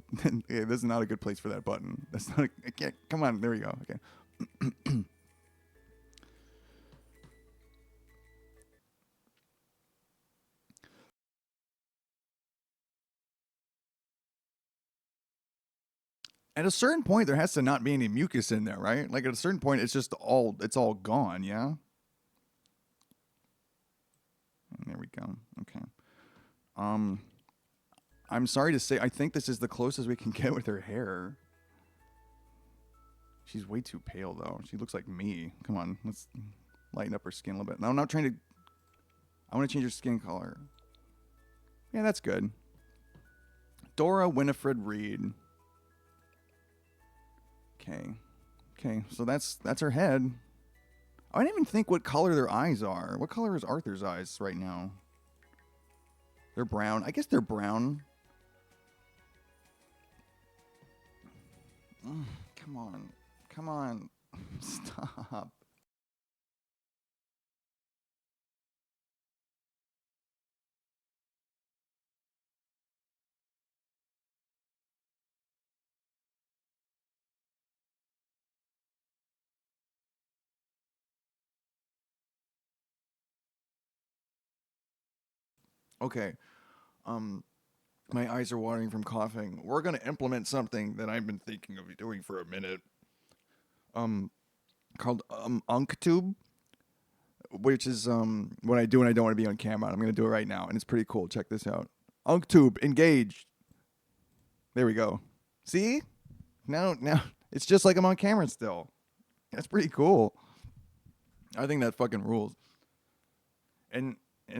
Yeah, this is not a good place for that button. That's not I can't. Come on. There we go. Okay. At a certain point, there has to not be any mucus in there, right? Like at a certain point, it's all gone, yeah? And there we go. Okay. I'm sorry to say, I think this is the closest we can get with her hair. She's way too pale, though. She looks like me. Come on, let's lighten up her skin a little bit. No, I'm not trying to... I want to change her skin color. Yeah, that's good. Dora Winifred Reed. Okay, so that's her head. I didn't even think what color their eyes are. What color is Arthur's eyes right now? They're brown. I guess they're brown. Come on. Stop. Okay. My eyes are watering from coughing. We're gonna implement something that I've been thinking of doing for a minute. Called UncTube, which is what I do when I don't want to be on camera. I'm gonna do it right now, and it's pretty cool. Check this out. UncTube, engaged. There we go. See? Now it's just like I'm on camera still. That's pretty cool. I think that fucking rules. And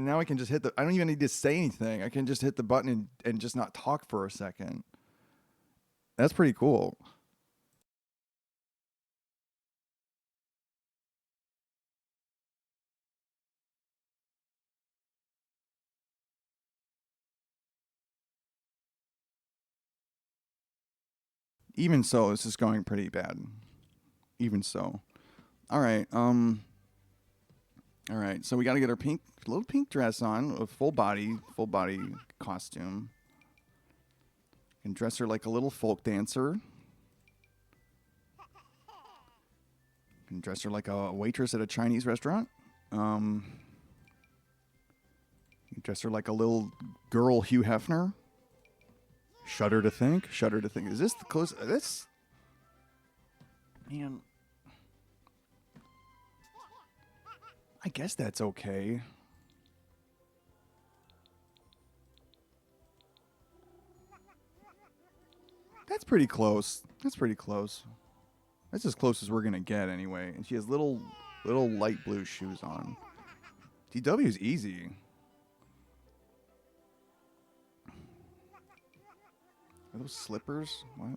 now I can just hit I don't even need to say anything. I can just hit the button and just not talk for a second. That's pretty cool. Even so, this is going pretty bad. Even so. All right. All right. So we got to get our little pink dress on, a full body costume. And dress her like a little folk dancer. And dress her like a waitress at a Chinese restaurant. Dress her like a little girl Hugh Hefner. Shudder to think. Is this the close? This. Man, I guess that's okay. That's pretty close. That's pretty close. That's as close as we're gonna get anyway. And she has little light blue shoes on. DW's easy. Are those slippers? What?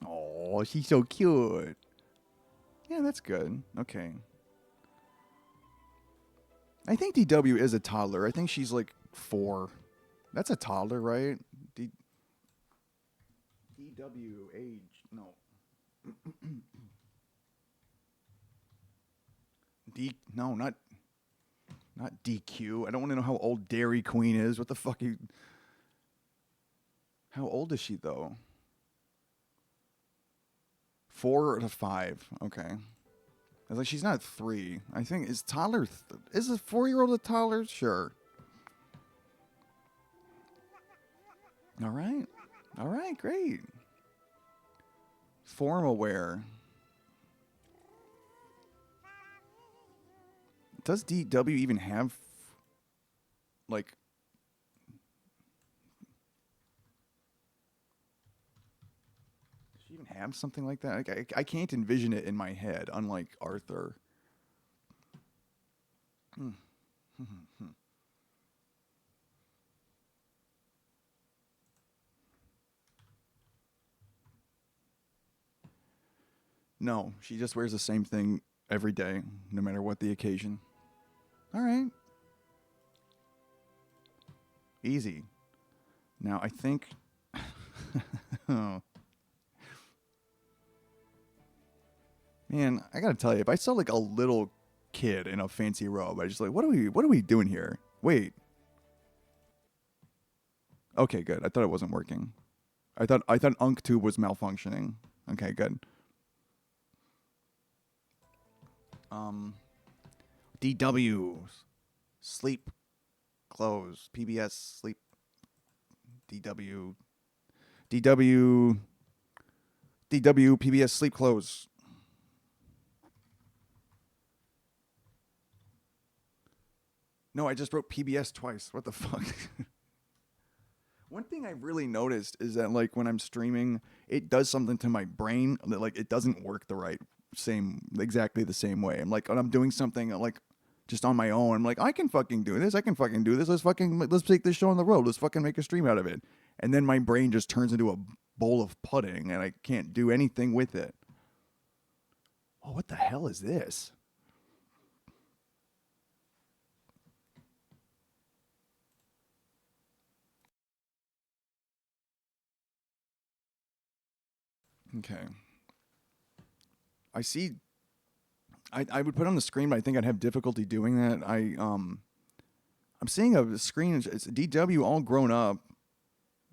Oh, she's so cute. Yeah, that's good. Okay. I think DW is a toddler. I think she's like 4. That's a toddler, right? DW age. No. No, not DQ. I don't want to know how old Dairy Queen is. What the fuck you How old is she though? 4 to 5. Okay. I was like, she's not 3. I think is toddler. Is a 4-year-old a toddler? Sure. All right. All right. Great. Formal wear. Does DW even have like? Does she even have something like that? Like, I can't envision it in my head. Unlike Arthur. No, she just wears the same thing every day, no matter what the occasion. All right. Easy. Now, I think. Oh. Man, I gotta tell you, if I saw like a little kid in a fancy robe, I just like, what are we doing here? Wait. Okay, good. I thought it wasn't working. I thought UncTube was malfunctioning. Okay, good. DW's sleep clothes. PBS sleep. DW PBS sleep clothes. No, I just wrote PBS twice. What the fuck? One thing I really noticed is that like when I'm streaming, it does something to my brain that like it doesn't work exactly the same way. I'm like when I'm doing something like just on my own, I'm like I can fucking do this. I can fucking do this. Let's take this show on the road. Let's fucking make a stream out of it. And then my brain just turns into a bowl of pudding and I can't do anything with it. Oh, what the hell is this? Okay. I see. I would put on the screen, but I think I'd have difficulty doing that. I'm seeing a screen. It's DW all grown up.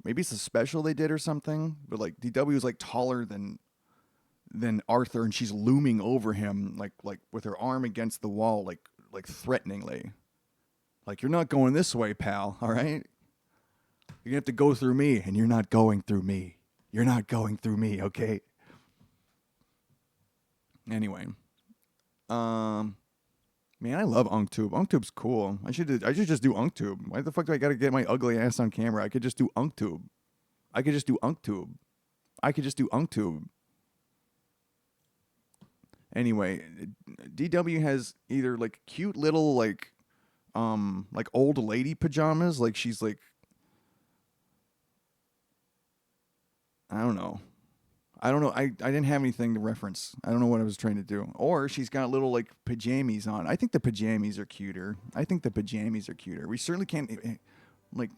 Maybe it's a special they did or something. But like DW is like taller than Arthur, and she's looming over him, like with her arm against the wall, like threateningly. Like you're not going this way, pal. All right. You're gonna have to go through me, and you're not going through me. You're not going through me. Okay. Anyway, man, I love UncTube. UncTube's cool. I should just do UncTube. Why the fuck do I gotta get my ugly ass on camera? I could just do UncTube. I could just do UncTube. I could just do UncTube. Anyway, DW has either like cute little like old lady pajamas, like she's like I don't know. I didn't have anything to reference. I don't know what I was trying to do. Or she's got little like pajamas on. I think the pajamas are cuter. We certainly can't like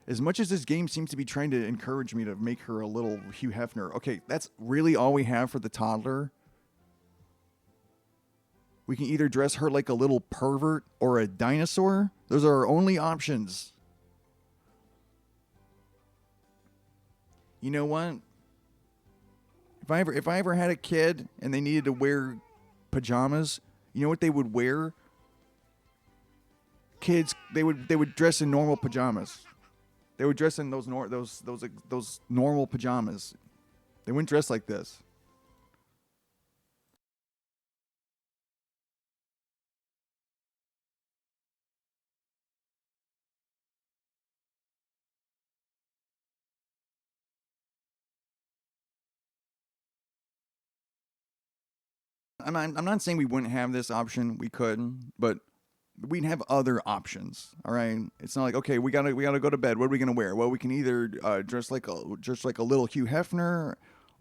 as much as this game seems to be trying to encourage me to make her a little Hugh Hefner. Okay, that's really all we have for the toddler. We can either dress her like a little pervert or a dinosaur. Those are our only options. You know what? If I ever had a kid and they needed to wear pajamas, you know what they would wear? Kids, they would dress in normal pajamas. They would dress in those normal pajamas. They wouldn't dress like this. I'm not saying we wouldn't have this option. We could, but we'd have other options. All right. It's not like, okay, we gotta go to bed. What are we gonna wear? Well, we can either dress like a little Hugh Hefner,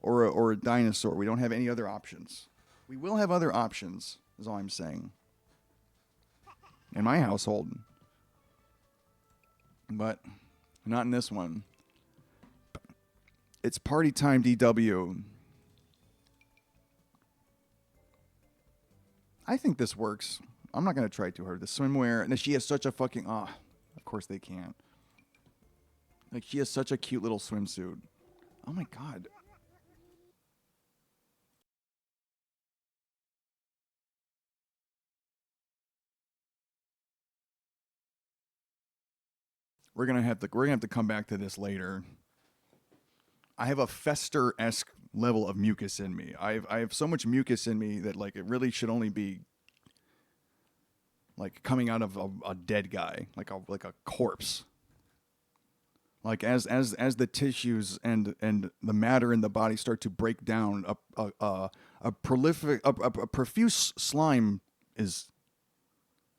or a dinosaur. We don't have any other options. We will have other options. Is all I'm saying. In my household, but not in this one. It's party time, DW. I think this works. I'm not going to try too hard. The swimwear, and she has such a fucking... of course they can't. Like, she has such a cute little swimsuit. Oh my god. We're gonna have to come back to this later. I have a Fester-esque level of mucus in me. I have so much mucus in me that like it really should only be like coming out of a dead guy, like a corpse. Like as the tissues and the matter in the body start to break down, a profuse slime is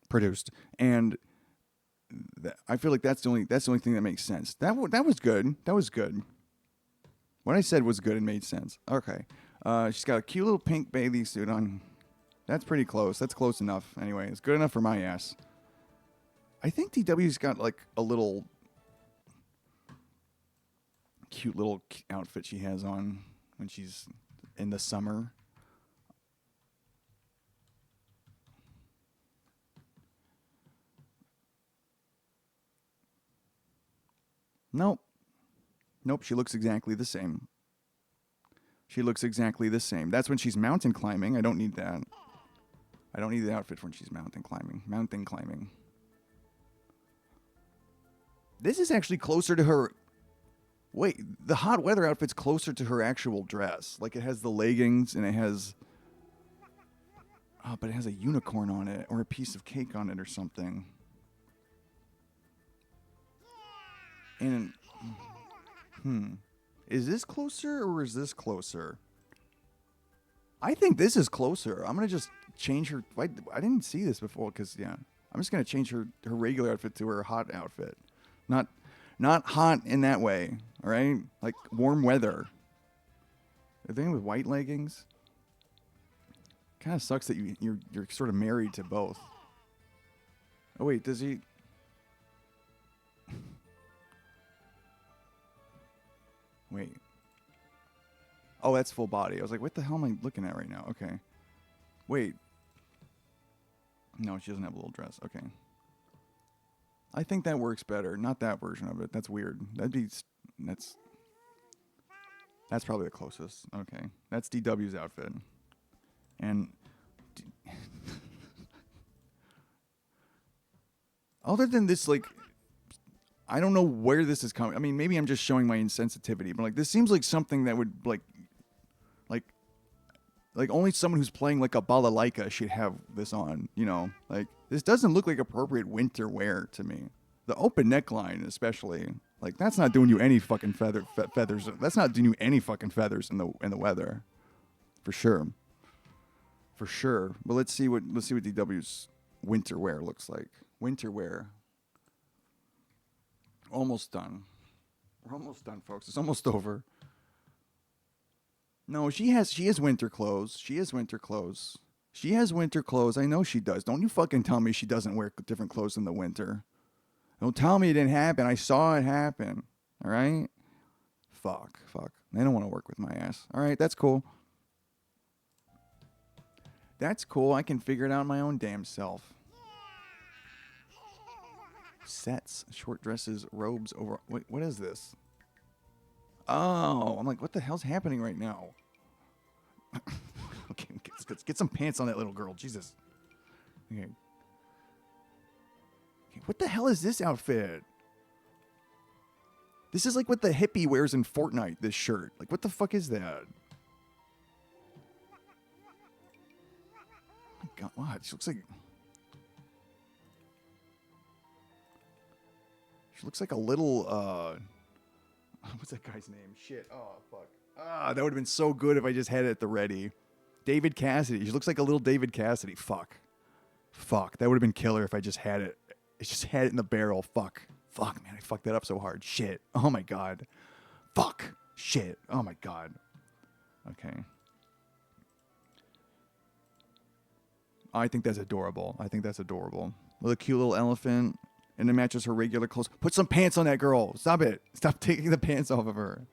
produced, and I feel like that's the only thing that makes sense. That was good. That was good. What I said was good and made sense. Okay. She's got a cute little pink bathing suit on. That's pretty close. That's close enough. Anyway, it's good enough for my ass. I think DW's got like a little cute little outfit she has on when she's in the summer. Nope. Nope, she looks exactly the same. She looks exactly the same. That's when she's mountain climbing. I don't need that. I don't need the outfit when she's mountain climbing. Mountain climbing. This is actually closer to her... Wait, the hot weather outfit's closer to her actual dress. Like, it has the leggings, and it has... Oh, but it has a unicorn on it, or a piece of cake on it, or something. And... Is this closer, or is this closer? I think this is closer. I'm going to just change her... I didn't see this before, because, yeah. I'm just going to change her regular outfit to her hot outfit. Not hot in that way, all right? Like, warm weather. The thing with white leggings... Kind of sucks that you're sort of married to both. Oh, wait, does he... Wait. Oh, that's full body. I was like, what the hell am I looking at right now? Okay. Wait. No, she doesn't have a little dress. Okay. I think that works better. Not that version of it. That's weird. That's probably the closest. Okay. That's DW's outfit. And other than this, like, I don't know where this is coming. I mean, maybe I'm just showing my insensitivity, but like, this seems like something that would like only someone who's playing like a balalaika should have this on. You know, like this doesn't look like appropriate winter wear to me. The open neckline, especially, like that's not doing you any fucking feathers. That's not doing you any fucking feathers in the weather, for sure. For sure. But let's see what DW's winter wear looks like. Winter wear. Almost done. We're almost done, folks. It's almost over. No, she has winter clothes. She has winter clothes. She has winter clothes. I know she does. Don't you fucking tell me she doesn't wear different clothes in the winter. Don't tell me it didn't happen. I saw it happen. All right? Fuck. They don't want to work with my ass. All right, that's cool. That's cool. I can figure it out my own damn self. Sets, short dresses, robes, over... Wait, what is this? Oh, I'm like, what the hell's happening right now? Okay, let's get some pants on that little girl. Jesus. Okay. What the hell is this outfit? This is like what the hippie wears in Fortnite, this shirt. Like, what the fuck is that? Oh my God, what? She looks like a little, what's that guy's name? Shit. Oh, fuck. Ah, that would have been so good if I just had it at the ready. David Cassidy. She looks like a little David Cassidy. Fuck. That would have been killer if I just had it. I just had it in the barrel. Fuck, man. I fucked that up so hard. Shit. Oh, my God. Fuck. Shit. Oh, my God. Okay. I think that's adorable. With a cute little elephant. And it matches her regular clothes. Put some pants on that girl. Stop it. Stop taking the pants off of her.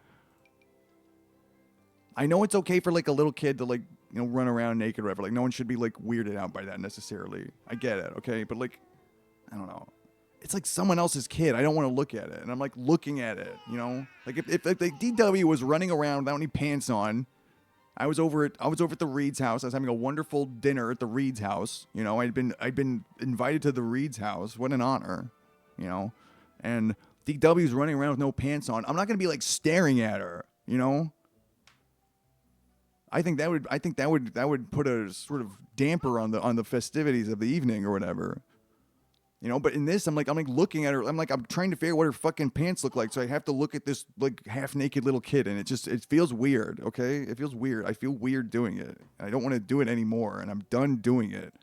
I know it's okay for like a little kid to like, run around naked or whatever. Like no one should be like weirded out by that necessarily. I get it, okay? But like, I don't know. It's like someone else's kid. I don't want to look at it. And I'm like looking at it, Like if the DW was running around without any pants on, I was over at the Reed's house. I was having a wonderful dinner at the Reed's house. I'd been invited to the Reed's house. What an honor, And DW's running around with no pants on. I'm not gonna be like staring at her, I think that would put a sort of damper on the festivities of the evening or whatever. But in this, I'm like looking at her. I'm trying to figure out what her fucking pants look like. So I have to look at this like half naked little kid, and it feels weird. Okay, it feels weird. I feel weird doing it. I don't want to do it anymore, and I'm done doing it.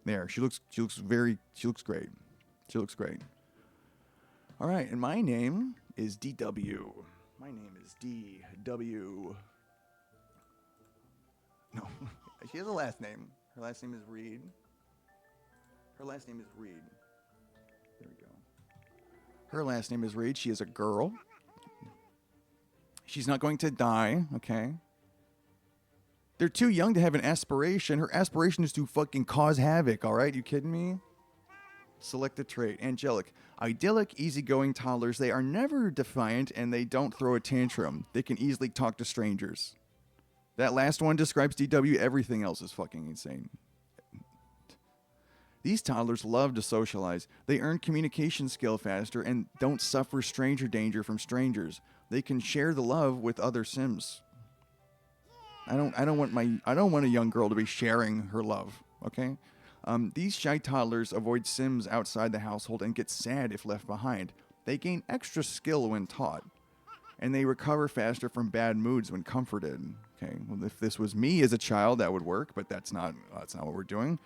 There, she looks great. She looks great. All right, and my name is DW. My name is DW. No, she has a last name. Her last name is Reed. There we go. Her last name is Reed. She is a girl. She's not going to die, okay? They're too young to have an aspiration. Her aspiration is to fucking cause havoc, all right? You kidding me? Select a trait. Angelic. Idyllic, easygoing toddlers. They are never defiant and they don't throw a tantrum. They can easily talk to strangers. That last one describes DW. Everything else is fucking insane. These toddlers love to socialize. They earn communication skill faster and don't suffer stranger danger from strangers. They can share the love with other Sims. I don't want a young girl to be sharing her love, okay? These shy toddlers avoid Sims outside the household and get sad if left behind. They gain extra skill when taught. And they recover faster from bad moods when comforted. Okay, well, if this was me as a child, that would work, but that's not what we're doing.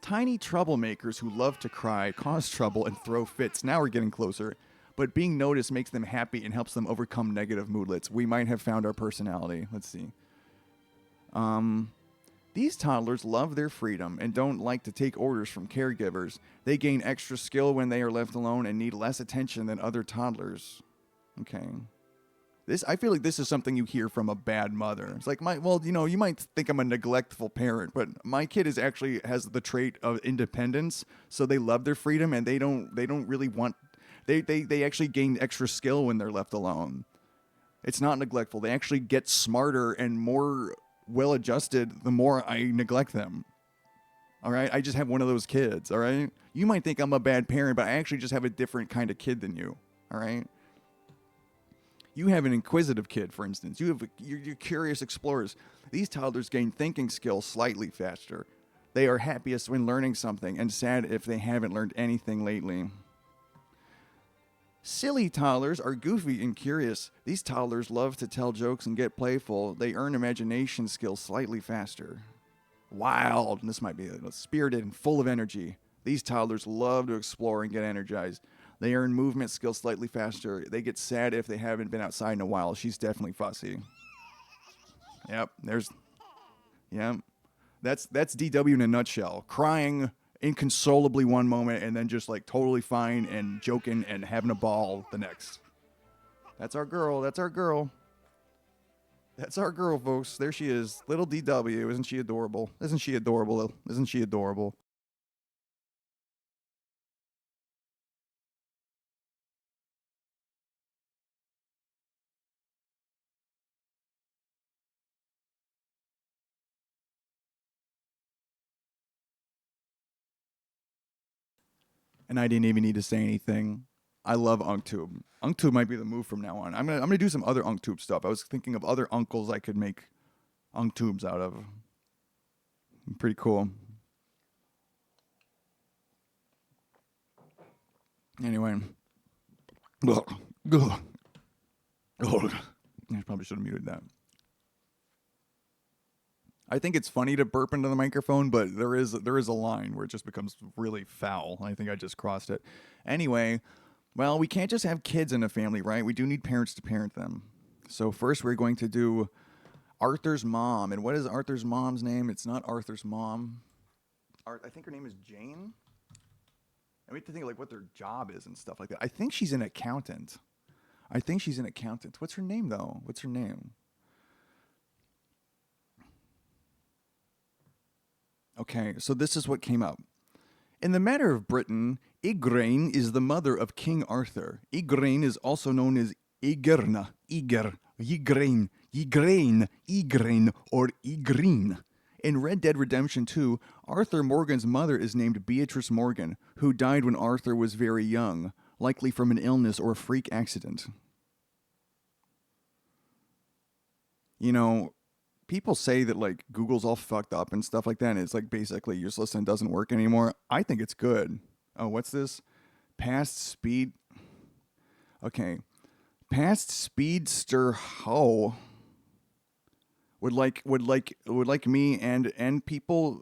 Tiny troublemakers who love to cry, cause trouble, and throw fits. Now we're getting closer. But being noticed makes them happy and helps them overcome negative moodlets. We might have found our personality. Let's see. These toddlers love their freedom and don't like to take orders from caregivers. They gain extra skill when they are left alone and need less attention than other toddlers. Okay. I feel like this is something you hear from a bad mother. It's like you might think I'm a neglectful parent, but my kid has the trait of independence, so they love their freedom and they don't really want they actually gain extra skill when they're left alone. It's not neglectful. They actually get smarter and more well-adjusted the more I neglect them. All right? I just have one of those kids, all right? You might think I'm a bad parent, but I actually just have a different kind of kid than you, all right? You have an inquisitive kid, for instance. You're curious explorers. These toddlers gain thinking skills slightly faster. They are happiest when learning something and sad if they haven't learned anything lately. Silly toddlers are goofy and curious. These toddlers love to tell jokes and get playful. They earn imagination skills slightly faster. Wild. This might be spirited and full of energy. These toddlers love to explore and get energized. They earn movement skills slightly faster. They get sad if they haven't been outside in a while. She's definitely fussy. Yep. That's DW in a nutshell. Crying inconsolably one moment and then just like totally fine and joking and having a ball the next. That's our girl. That's our girl, folks. There she is. Little DW. Isn't she adorable? Isn't she adorable? And I didn't even need to say anything. I love UncTube. UncTube might be the move from now on. I'm gonna do some other UncTube stuff. I was thinking of other uncles I could make UncTubes out of. Pretty cool. Anyway. Ugh. Ugh. Ugh. I probably should have muted that. I think it's funny to burp into the microphone, but there is a line where it just becomes really foul. I think I just crossed it. Anyway, well, we can't just have kids in a family, right? We do need parents to parent them. So first we're going to do Arthur's mom. And what is Arthur's mom's name? It's not Arthur's mom. I think her name is Jane. I need to think like what their job is and stuff like that. I think she's an accountant. What's her name though? What's her name? Okay, so this is what came up. In the matter of Britain, Igraine is the mother of King Arthur. Igraine is also known as Igraine, or Igreen. In Red Dead Redemption 2, Arthur Morgan's mother is named Beatrice Morgan, who died when Arthur was very young, likely from an illness or freak accident. You know, people say that like Google's all fucked up and stuff like that, and it's like basically useless and doesn't work anymore. I think it's good. Oh, what's this? Past speed. Okay. Past speedster Ho would like me and people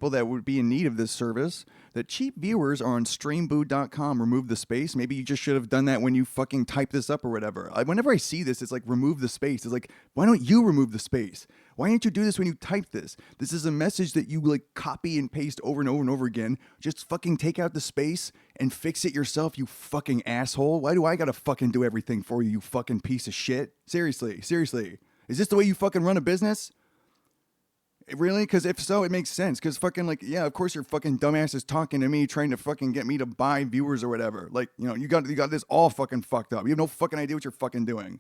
that would be in need of this service. That cheap viewers are on streamboo.com. Remove the space. Maybe you just should have done that when you fucking type this up or whatever. Whenever I see this, it's like remove the space. It's like, why don't you remove the space? Why didn't you do this when you type this? This is a message that you like copy and paste over and over and over again. Just fucking take out the space and fix it yourself, you fucking asshole. Why do I gotta fucking do everything for you, you fucking piece of shit? Seriously. Is this the way you fucking run a business? Really? Because if so, it makes sense. Because fucking like, yeah, of course your fucking dumbass is talking to me, trying to fucking get me to buy viewers or whatever. Like, you know, you got this all fucking fucked up. You have no fucking idea what you're fucking doing.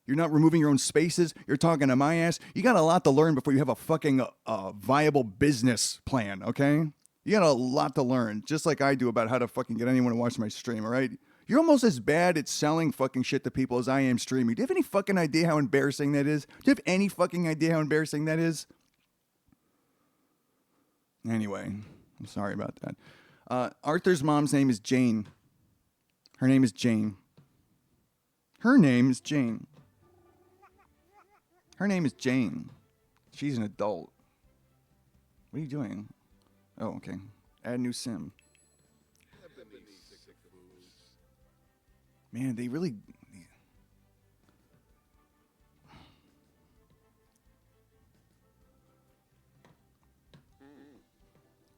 You're not removing your own spaces. You're talking to my ass. You got a lot to learn before you have a fucking viable business plan, okay? You got a lot to learn, just like I do about how to fucking get anyone to watch my stream, all right? You're almost as bad at selling fucking shit to people as I am streaming. Do you have any fucking idea how embarrassing that is? Do you have any fucking idea how embarrassing that is? Anyway, I'm sorry about that. Arthur's mom's name is Jane. Her name is Jane. She's an adult. What are you doing? Oh, okay. Add new sim. Man, they really...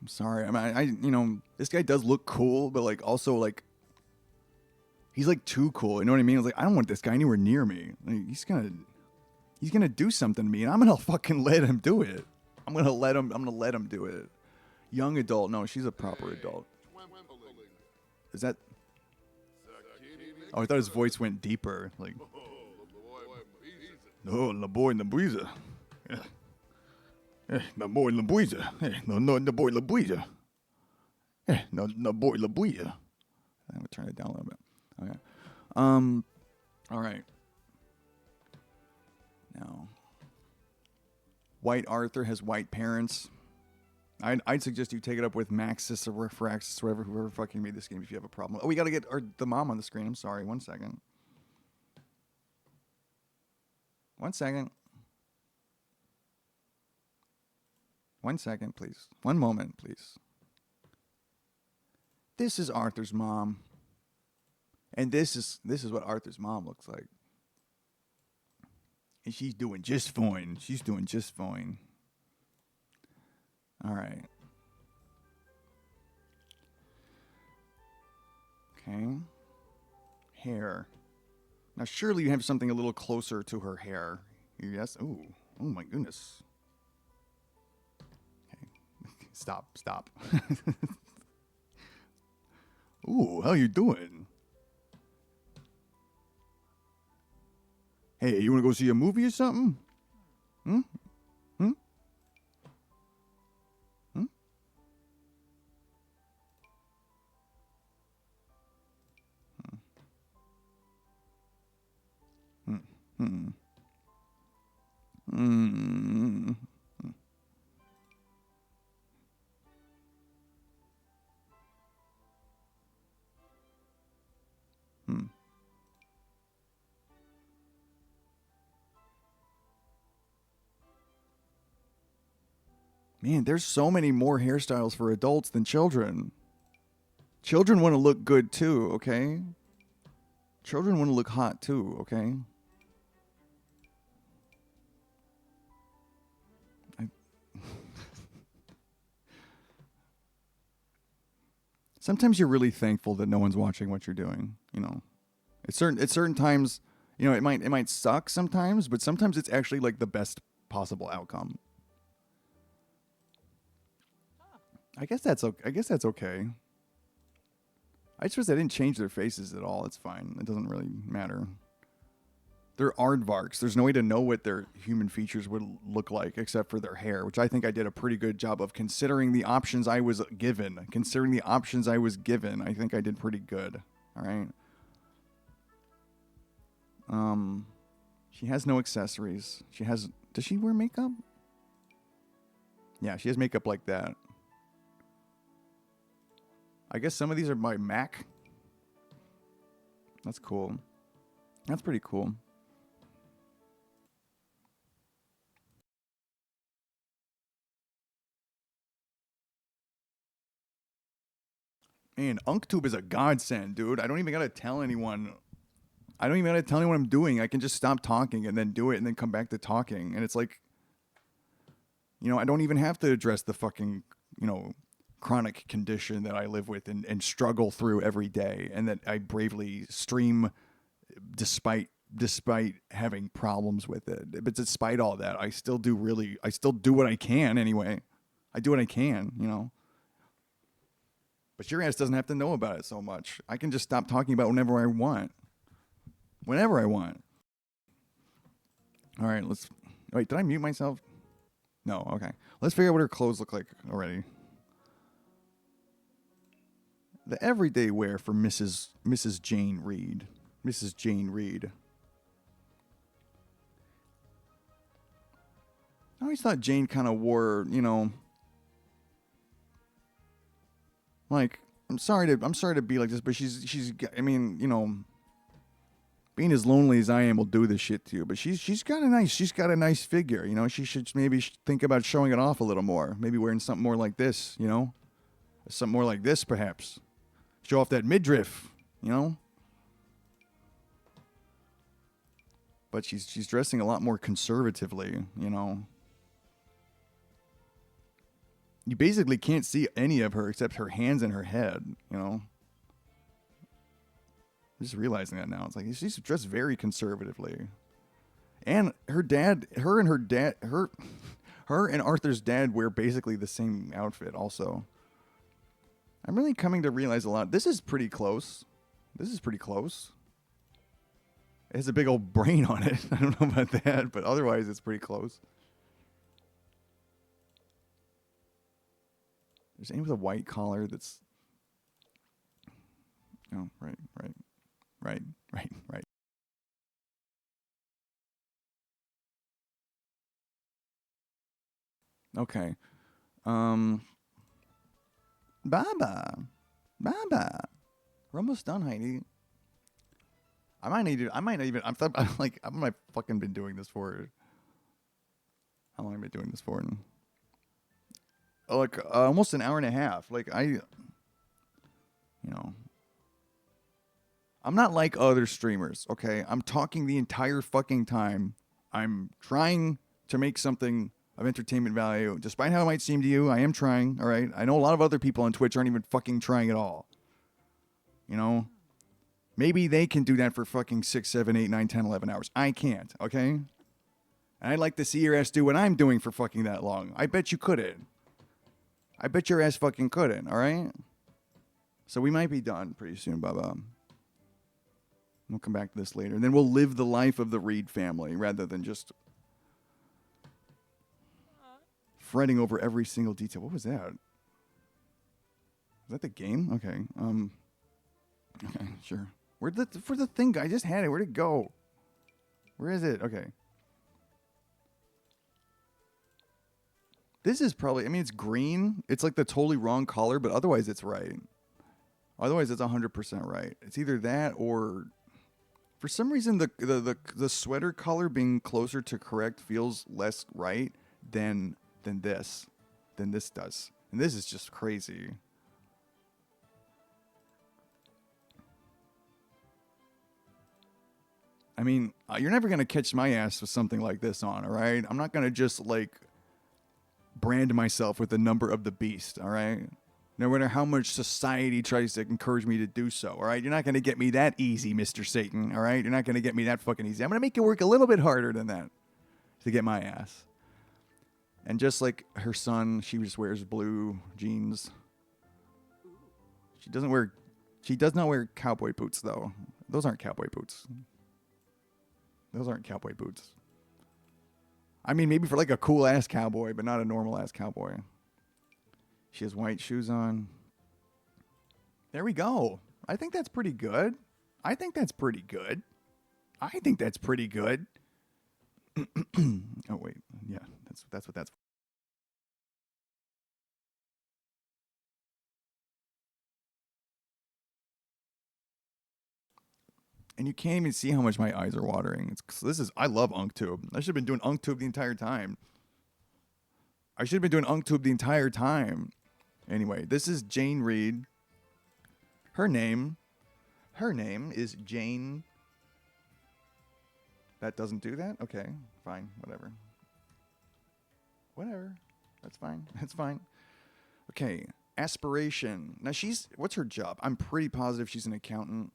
I'm sorry. I you know, this guy does look cool, but like also like he's like too cool. You know what I mean? I was like, I don't want this guy anywhere near me. Like, he's gonna do something to me, and I'm gonna fucking let him do it. I'm gonna let him do it. Young adult. No, she's a proper adult. Is that? Oh, I thought his voice went deeper. Like, no, la boy Lambuiza. The boy Lambuiza. No, the boy Lambuiza. No, boy Lambuiza. I'm gonna turn it down a little bit. Okay. All right. Now, White Arthur has white parents. I'd suggest you take it up with Maxis or Refraxis, whoever fucking made this game if you have a problem. Oh, we gotta get the mom on the screen. I'm sorry. 1 second. 1 second. 1 second, please. 1 moment, please. This is Arthur's mom. And this is what Arthur's mom looks like. And she's doing just fine. All right. Okay. Hair. Now, surely you have something a little closer to her hair. Yes? Ooh. Oh, my goodness. Okay. Stop. Ooh, how you doing? Hey, you want to go see a movie or something? Hmm? Hmm. Hmm. Hmm. Man, there's so many more hairstyles for adults than children. Children want to look good too, okay? Children want to look hot too, okay? I, sometimes you're really thankful that no one's watching what you're doing, you know. At certain times, you know, it might suck sometimes, but sometimes it's actually like the best possible outcome. I guess that's okay. I guess that's okay. I suppose I didn't change their faces at all. It's fine. It doesn't really matter. They're aardvarks. There's no way to know what their human features would look like except for their hair, which I think I did a pretty good job of considering the options I was given. Considering the options I was given, I think I did pretty good. All right. Um, she has no accessories. She has. Does she wear makeup? Yeah, she has makeup like that. I guess some of these are by Mac. That's cool. That's pretty cool. Man, UncTube is a godsend, dude. I don't even gotta tell anyone. I don't even gotta tell anyone I'm doing. I can just stop talking and then do it and then come back to talking. And it's like, I don't even have to address the fucking, chronic condition that I live with and struggle through every day and that I bravely stream despite having problems with it. But despite all that, I still do what I can anyway. I do what I can. But your ass doesn't have to know about it so much. I can just stop talking about it whenever I want. Whenever I want. All right, let's. Wait, did I mute myself? No, okay. Let's figure out what her clothes look like already. The everyday wear for Mrs. Jane Reed. Mrs. Jane Reed. I always thought Jane kind of wore, like I'm sorry to be like this, but she's I mean, being as lonely as I am will do this shit to you. But she's got a nice figure. She should maybe think about showing it off a little more. Maybe wearing something more like this. Something more like this perhaps. Show off that midriff. But she's dressing a lot more conservatively. You basically can't see any of her except her hands and her head. I'm just realizing that now. It's like she's dressed very conservatively. And her and Arthur's dad wear basically the same outfit also. I'm really coming to realize a lot. This is pretty close. It has a big old brain on it. I don't know about that, but otherwise it's pretty close. There's any with a white collar that's. Oh, right. Right. Okay. Um, Baba. Baba. We're almost done, Heidi. I might need to. I might not even. I'm like. I might fucking been doing this for. How long have I been doing this for? Like almost an hour and a half. Like I'm not like other streamers. Okay, I'm talking the entire fucking time. I'm trying to make something of entertainment value, despite how it might seem to you. I am trying. All right. I know a lot of other people on Twitch aren't even fucking trying at all. Maybe they can do that for fucking 6, 7, 8, 9, 10, 11 hours. I can't. Okay. And I'd like to see your ass do what I'm doing for fucking that long. I bet you couldn't. I bet your ass fucking couldn't, all right? So we might be done pretty soon, Baba. We'll come back to this later. And then we'll live the life of the Reed family rather than just fretting over every single detail. What was that? Is that the game? Okay. Okay, sure. For the thing? I just had it. Where'd it go? Where is it? Okay. This is probably, I mean, it's green. It's like the totally wrong color, but otherwise it's right. Otherwise it's 100% right. It's either that or, for some reason, the sweater color being closer to correct feels less right than this does. And this is just crazy. I mean, you're never going to catch my ass with something like this on, all right? I'm not going to just, like, brand myself with the number of the beast, all right? No matter how much society tries to encourage me to do so, all right? You're not going to get me that easy, Mr. Satan, all right? You're not going to get me that fucking easy. I'm going to make it work a little bit harder than that to get my ass. And just like her son, she just wears blue jeans. She does not wear cowboy boots, though. Those aren't cowboy boots. Those aren't cowboy boots. I mean, maybe for like a cool ass cowboy, but not a normal ass cowboy. She has white shoes on. There we go. I think that's pretty good. I think that's pretty good. Oh wait, yeah, that's what that's. And you can't even see how much my eyes are watering. I love UncTube. I should have been doing UncTube the entire time. Anyway, this is Jane Reed. Her name is Jane. That doesn't do that? Okay, fine, whatever. That's fine. Okay, aspiration. Now what's her job? I'm pretty positive she's an accountant.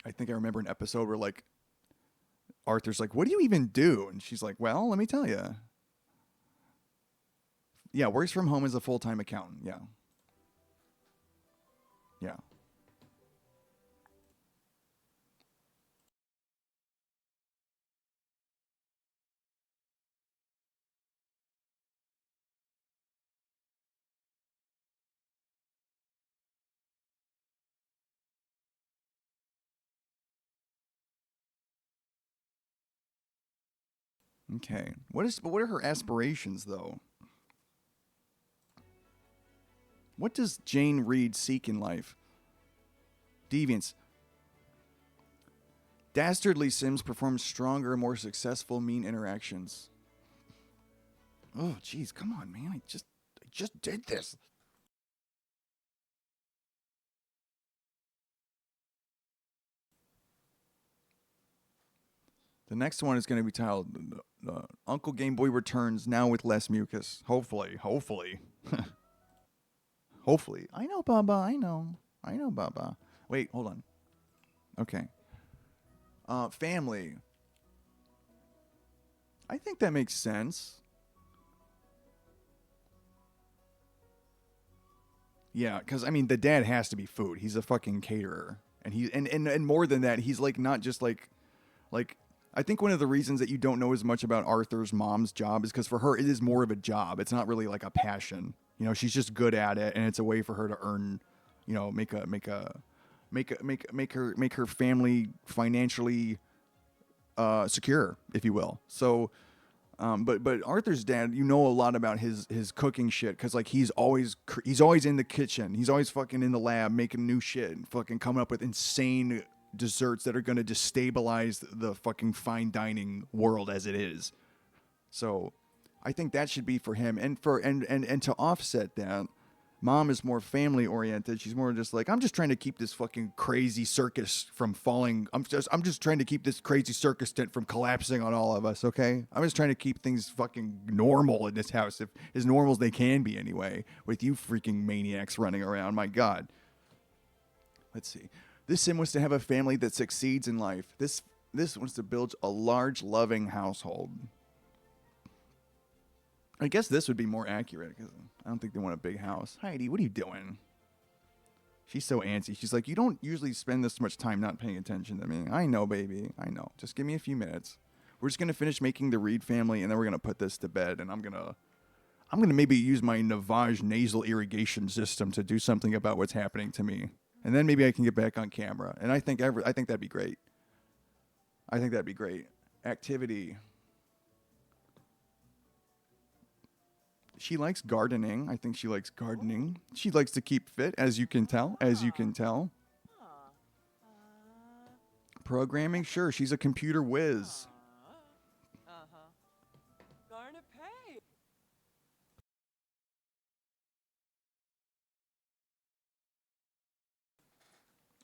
I think I remember an episode where, like, Arthur's like, what do you even do? And she's like, well, let me tell you. Yeah, works from home as a full-time accountant. Yeah. Okay. What are her aspirations, though? What does Jane Reed seek in life? Deviance. Dastardly Sims perform stronger, more successful mean interactions. Oh, jeez, come on, man. I just did this. The next one is going to be titled Uncle Game Boy Returns, now with less mucus. Hopefully. Hopefully. I know, Baba. I know, Baba. Wait, hold on. Okay. Family. I think that makes sense. Yeah, because, I mean, the dad has to be food. He's a fucking caterer. And more than that, he's, like, not just, like, I think one of the reasons that you don't know as much about Arthur's mom's job is because for her, it is more of a job. It's not really, like, a passion. You know, she's just good at it, and it's a way for her to earn, you know, make her family financially secure, if you will. So, but Arthur's dad, you know a lot about his cooking shit, because like he's always in the kitchen, he's always fucking in the lab making new shit and fucking coming up with insane desserts that are going to destabilize the fucking fine dining world as it is. So I think that should be for him. And to offset that, mom is more family oriented. She's more just like, I'm just trying to keep this fucking crazy circus from falling. I'm just trying to keep this crazy circus tent from collapsing on all of us, okay? I'm just trying to keep things fucking normal in this house, if as normal as they can be anyway, with you freaking maniacs running around. My God. Let's see. This sim wants to have a family that succeeds in life. This wants to build a large, loving household. I guess this would be more accurate, because I don't think they want a big house. Heidi, what are you doing? She's so antsy. She's like, you don't usually spend this much time not paying attention to me. I know, baby. I know. Just give me a few minutes. We're just going to finish making the Reed family, and then we're going to put this to bed, and I'm going to maybe use my Navage nasal irrigation system to do something about what's happening to me. And then maybe I can get back on camera. And I think that'd be great. I think that'd be great. Activity. She likes gardening. I think she likes gardening. She likes to keep fit, as you can tell. As you can tell. Programming, sure. She's a computer whiz.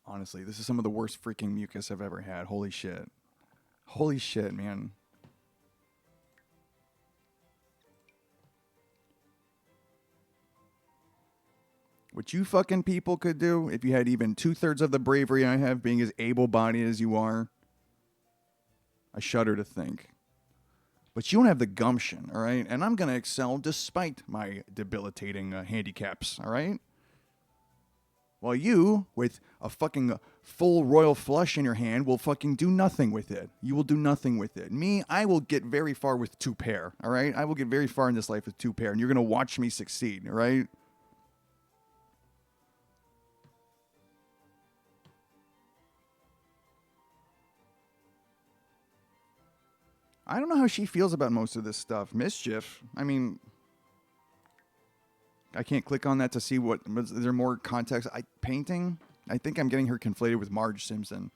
Honestly, this is some of the worst freaking mucus I've ever had. Holy shit. Holy shit, man. What you fucking people could do if you had even 2/3 of the bravery I have, being as able-bodied as you are. I shudder to think. But you don't have the gumption, all right? And I'm going to excel despite my debilitating handicaps, all right? While you, with a fucking full royal flush in your hand, will fucking do nothing with it. You will do nothing with it. Me, I will get very far with 2 pair, all right? I will get very far in this life with 2 pair, and you're going to watch me succeed, all right? I don't know how she feels about most of this stuff. Mischief. I mean, I can't click on that to see what. Is there more context? Painting? I think I'm getting her conflated with Marge Simpson.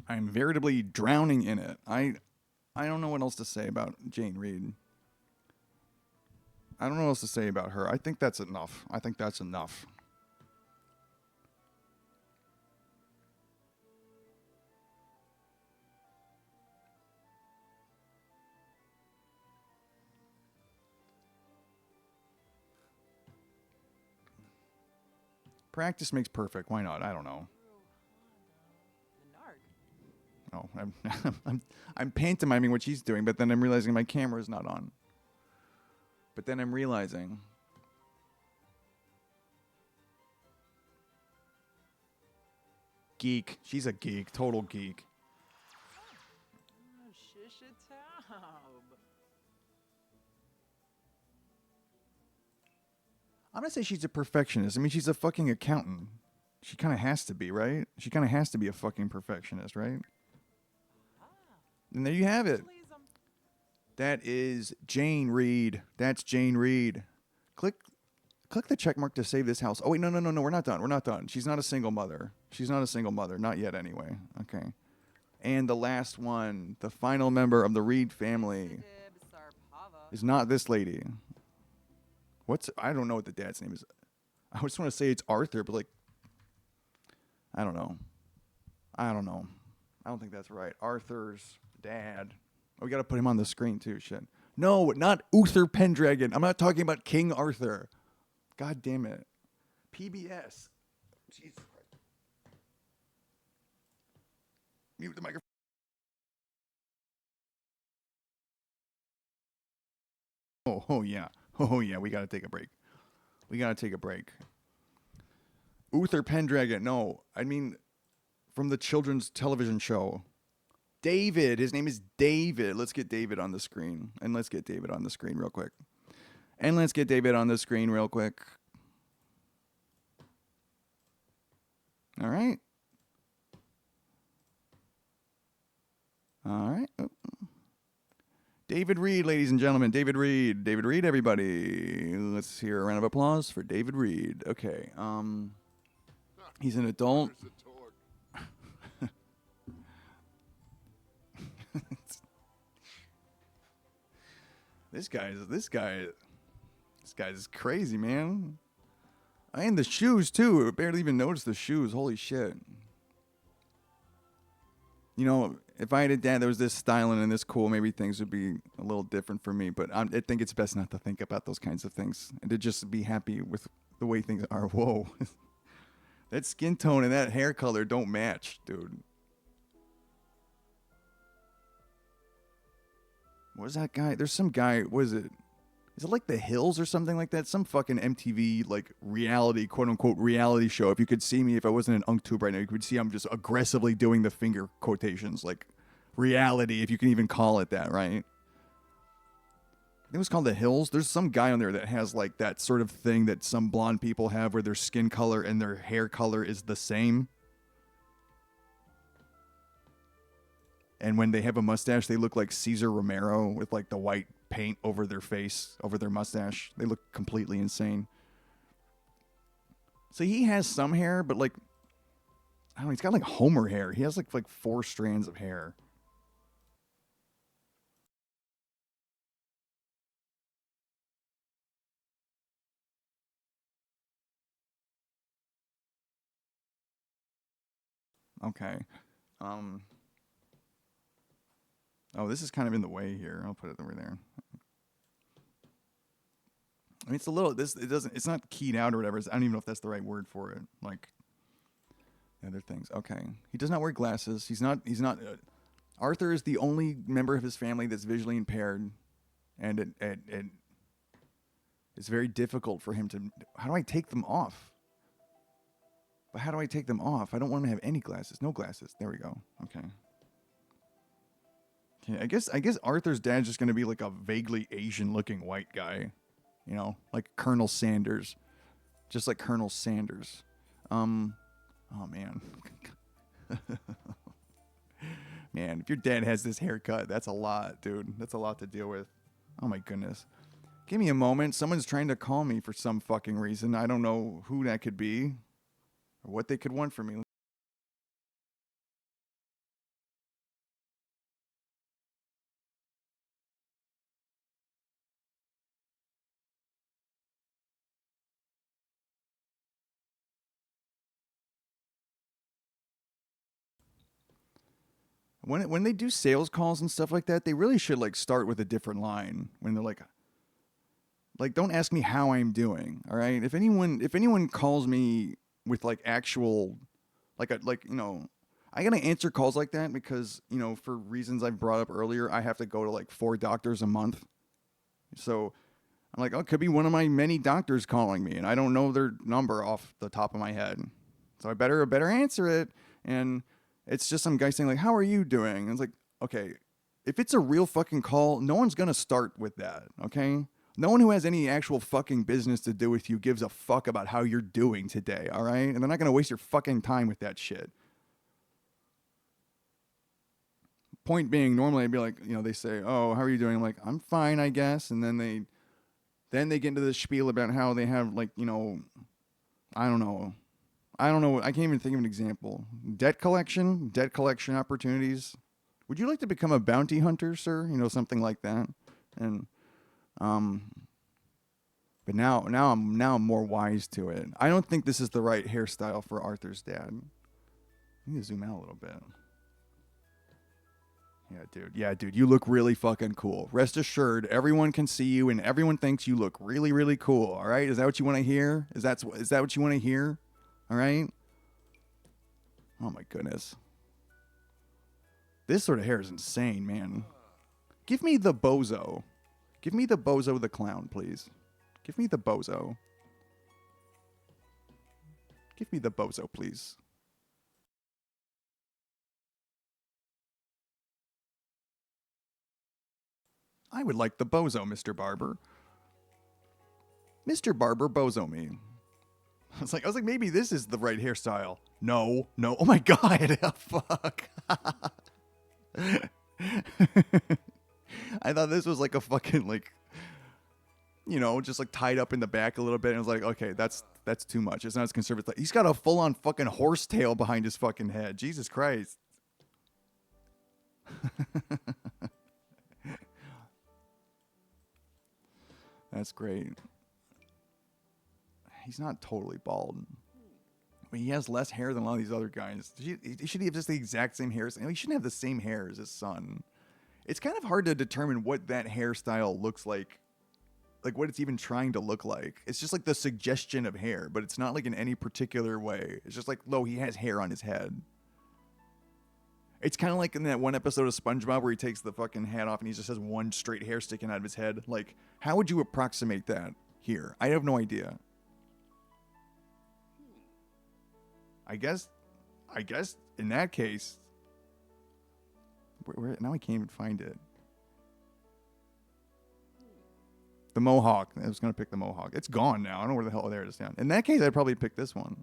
I'm veritably drowning in it. I don't know what else to say about Jane Reed. I don't know what else to say about her. I think that's enough. I think that's enough. Practice makes perfect. Why not? I don't know. Oh, I'm pantomiming what she's doing, but then I'm realizing my camera is not on. But then I'm realizing. Geek. She's a geek. Total geek. I'm going to say she's a perfectionist. I mean, she's a fucking accountant. She kind of has to be, right? She kind of has to be a fucking perfectionist, right? And there you have it. That is Jane Reed. That's Jane Reed. Click the check mark to save this house. Oh, wait, no. We're not done. We're not done. She's not a single mother. She's not a single mother. Not yet, anyway. Okay. And the last one, the final member of the Reed family, is not this lady. I don't know what the dad's name is. I just want to say it's Arthur, but like, I don't know. I don't think that's right. Arthur's dad. Oh, we got to put him on the screen too, shit. No, not Uther Pendragon. I'm not talking about King Arthur. God damn it. PBS. Jesus Christ. Mute the microphone. Oh yeah. Oh yeah, we got to take a break. Uther Pendragon. No, I mean from the children's television show. David. His name is David. Let's get David on the screen. And let's get David on the screen real quick. All right. Oh. David Reed, ladies and gentlemen. David Reed, everybody. Let's hear a round of applause for David Reed. Okay. He's an adult. This guy's crazy, man. And the shoes too. I barely even noticed the shoes. Holy shit. You know, if I had a dad that was this styling and this cool, maybe things would be a little different for me. But I think it's best not to think about those kinds of things and to just be happy with the way things are. Whoa. That skin tone and that hair color don't match, dude. What is that guy? There's some guy. What is it? Is it like The Hills or something like that? Some fucking MTV like reality, quote unquote reality show. If you could see me, if I wasn't an UncTube right now, you could see I'm just aggressively doing the finger quotations, like reality, if you can even call it that, right? It was called The Hills. There's some guy on there that has like that sort of thing that some blonde people have where their skin color and their hair color is the same. And when they have a mustache, they look like Cesar Romero with like the white paint over their face, over their mustache. They look completely insane. So he has some hair, but like, I don't know, he's got like Homer hair. He has like 4 strands of hair. Okay. Um. Oh, this is kind of in the way here. I'll put it over there. I mean, it's a little. This it doesn't. It's not keyed out or whatever. I don't even know if that's the right word for it. Like other things. Okay. He does not wear glasses. He's not. He's not. Arthur is the only member of his family that's visually impaired, and it's very difficult for him to. How do I take them off? But how do I take them off? I don't want him to have any glasses. No glasses. There we go. Okay. Okay. I guess Arthur's dad's just gonna be like a vaguely Asian-looking white guy, you know, like Colonel Sanders, just like Colonel Sanders. Oh man. Man, if your dad has this haircut, that's a lot, dude. That's a lot to deal with. Oh my goodness. Give me a moment. Someone's trying to call me for some fucking reason. I don't know who that could be or what they could want from me. When they do sales calls and stuff like that, they really should like start with a different line. When they're like don't ask me how I'm doing, all right? If anyone calls me with like actual like you know, I got to answer calls like that because, you know, for reasons I've brought up earlier, I have to go to like 4 doctors a month. So I'm like, oh, it could be one of my many doctors calling me and I don't know their number off the top of my head. So I better answer it. And it's just some guy saying like, "How are you doing?" And it's like, okay, if it's a real fucking call, no one's gonna start with that, okay? No one who has any actual fucking business to do with you gives a fuck about how you're doing today, all right? And they're not gonna waste your fucking time with that shit. Point being, normally I'd be like, you know, they say, "Oh, how are you doing?" I'm like, "I'm fine, I guess." And then they get into this spiel about how they have like, you know, I don't know. I don't know. I can't even think of an example. Debt collection opportunities. Would you like to become a bounty hunter, sir? You know, something like that. And um, but now I'm more wise to it. I don't think this is the right hairstyle for Arthur's dad. I need to zoom out a little bit. Yeah, dude, you look really fucking cool. Rest assured, everyone can see you and everyone thinks you look really, really cool. All right, is that what you want to hear? Is that what you want to hear? All right. Oh my goodness. This sort of hair is insane, man. Give me the bozo. Give me the bozo the clown, please. Give me the bozo. Give me the bozo, please. I would like the bozo, Mr. Barber. Mr. Barber, bozo me. I was like, maybe this is the right hairstyle. No. Oh my god. Fuck. I thought this was like a fucking like, you know, just like tied up in the back a little bit. And I was like, okay, that's too much. It's not as conservative. He's got a full on fucking horse tail behind his fucking head. Jesus Christ. That's great. He's not totally bald. I mean, he has less hair than a lot of these other guys. He should have just the exact same hair. He shouldn't have the same hair as his son. It's kind of hard to determine what that hairstyle looks like what it's even trying to look like. It's just like the suggestion of hair, but it's not like in any particular way. It's just like, he has hair on his head. It's kind of like in that one episode of SpongeBob where he takes the fucking hat off and he just has one straight hair sticking out of his head. Like, how would you approximate that here? I have no idea. I guess in that case, now I can't even find it. The Mohawk. I was gonna pick the Mohawk. It's gone now. I don't know where the hell there it is down. In that case, I'd probably pick this one.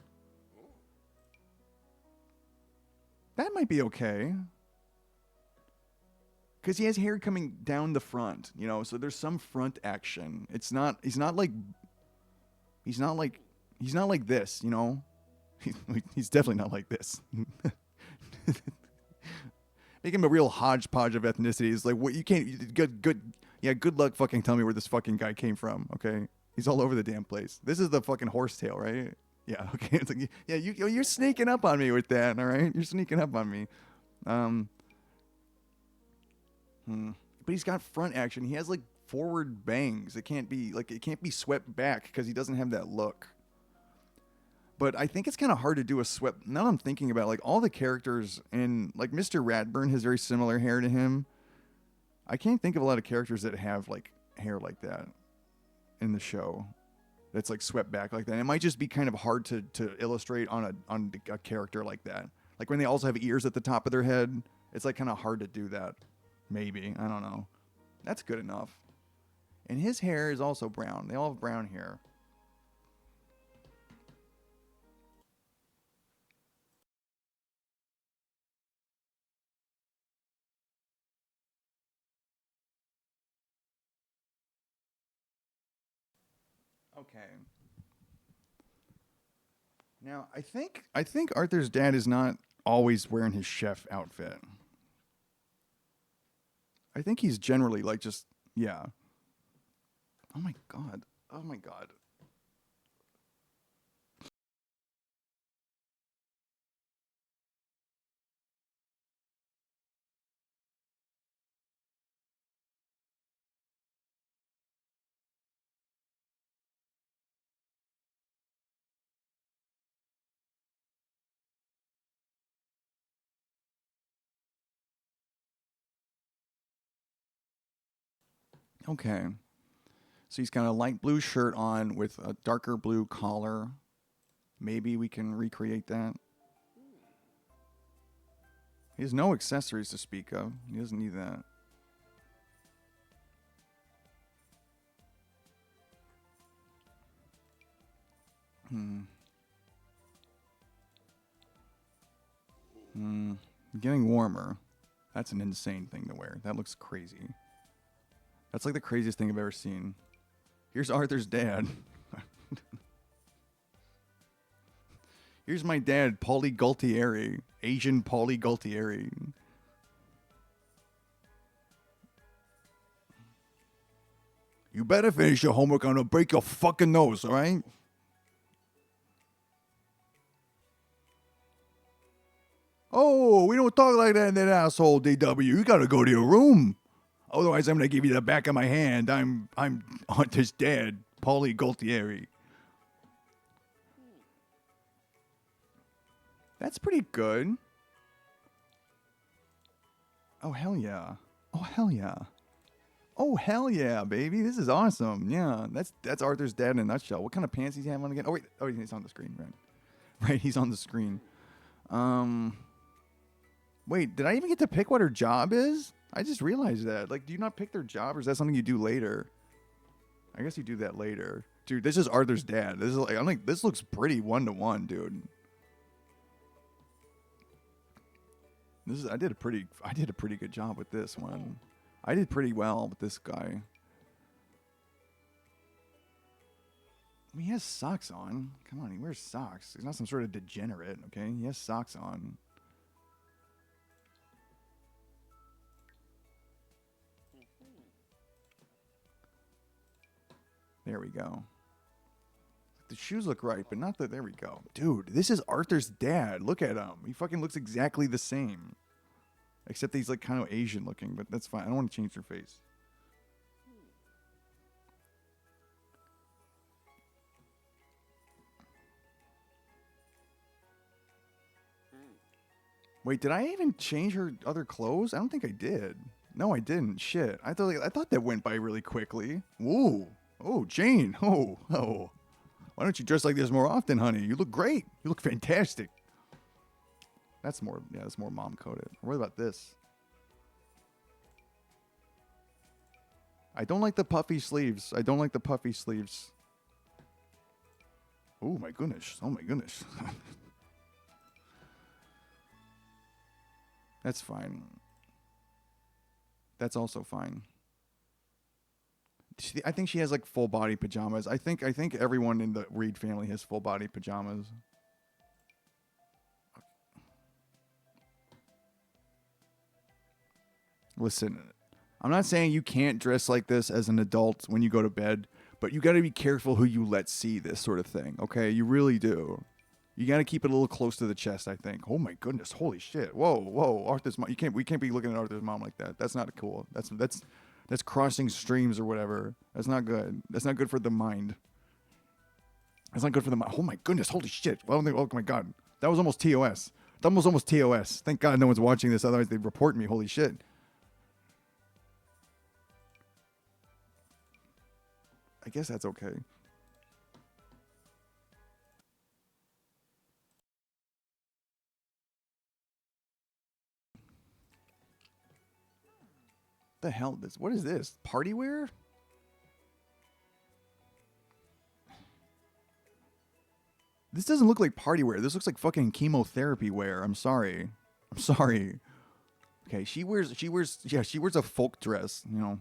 That might be okay. Because he has hair coming down the front, you know, so there's some front action. He's not like this, you know. He's definitely not like this. Make him a real hodgepodge of ethnicities. Like, what, you can't, good luck fucking tell me where this fucking guy came from, okay? He's all over the damn place. This is the fucking horsetail, right? Yeah, okay. It's like, yeah, you're sneaking up on me with that, all right? You're sneaking up on me. But he's got front action. He has like forward bangs. It can't be swept back because he doesn't have that look. But I think it's kind of hard to do a swept. Now that I'm thinking about it, like all the characters in like Mr. Radburn has very similar hair to him. I can't think of a lot of characters that have like hair like that in the show. That's like swept back like that. And it might just be kind of hard to illustrate on a character like that. Like when they also have ears at the top of their head, it's like kind of hard to do that. Maybe. I don't know. That's good enough. And his hair is also brown. They all have brown hair. Okay. Now, I think Arthur's dad is not always wearing his chef outfit. I think he's generally like just, yeah. Oh my god. Oh my god. Okay. So he's got a light blue shirt on with a darker blue collar. Maybe we can recreate that. He has no accessories to speak of. He doesn't need that. Getting warmer. That's an insane thing to wear. That looks crazy. That's like the craziest thing I've ever seen. Here's Arthur's dad. Here's my dad, Paulie Gualtieri. Asian Paulie Gualtieri. You better finish your homework or I'm gonna break your fucking nose, alright? Oh, we don't talk like that in that asshole, DW. You gotta go to your room. Otherwise, I'm gonna give you the back of my hand. I'm Hunter's dad, Paulie Gualtieri. That's pretty good. Oh hell yeah. Oh hell yeah. Oh hell yeah, baby. This is awesome. Yeah, that's Arthur's dad in a nutshell. What kind of pants he's having on again? Oh wait, he's on the screen, right? Right, he's on the screen. Wait, did I even get to pick what her job is? I just realized that. Like, do you not pick their job, or is that something you do later? I guess you do that later. Dude, this is Arthur's dad. This is like, I'm like, this looks pretty 1-to-1, dude. I did a pretty good job with this one. I did pretty well with this guy. I mean, he has socks on. Come on, he wears socks. He's not some sort of degenerate, okay? He has socks on. There we go. The shoes look right, but not the... There we go. Dude, this is Arthur's dad. Look at him. He fucking looks exactly the same. Except he's like kind of Asian looking, but that's fine. I don't want to change their face. Wait, did I even change her other clothes? I don't think I did. No, I didn't. Shit. I thought that went by really quickly. Ooh. Oh, Jane. Oh, oh. Why don't you dress like this more often, honey? You look great. You look fantastic. That's more, yeah, that's more mom coded. What about this? I don't like the puffy sleeves. I don't like the puffy sleeves. Oh my goodness. Oh my goodness. That's fine. That's also fine. I think she has like full body pajamas. I think everyone in the Reed family has full body pajamas. Listen, I'm not saying you can't dress like this as an adult when you go to bed, but you got to be careful who you let see this sort of thing, okay? You really do. You got to keep it a little close to the chest, I think. Oh my goodness, holy shit. Whoa, whoa, Arthur's mom. We can't be looking at Arthur's mom like that. That's not cool. That's crossing streams or whatever. That's not good. That's not good for the mind. That's not good for the mind. Oh my goodness, holy shit. Oh my god. That was almost TOS. That was almost TOS. Thank God no one's watching this, otherwise they'd report me. Holy shit. I guess that's okay. The hell? What is this? Party wear? This doesn't look like party wear. This looks like fucking chemotherapy wear. I'm sorry. I'm sorry. Okay, she wears a folk dress, you know.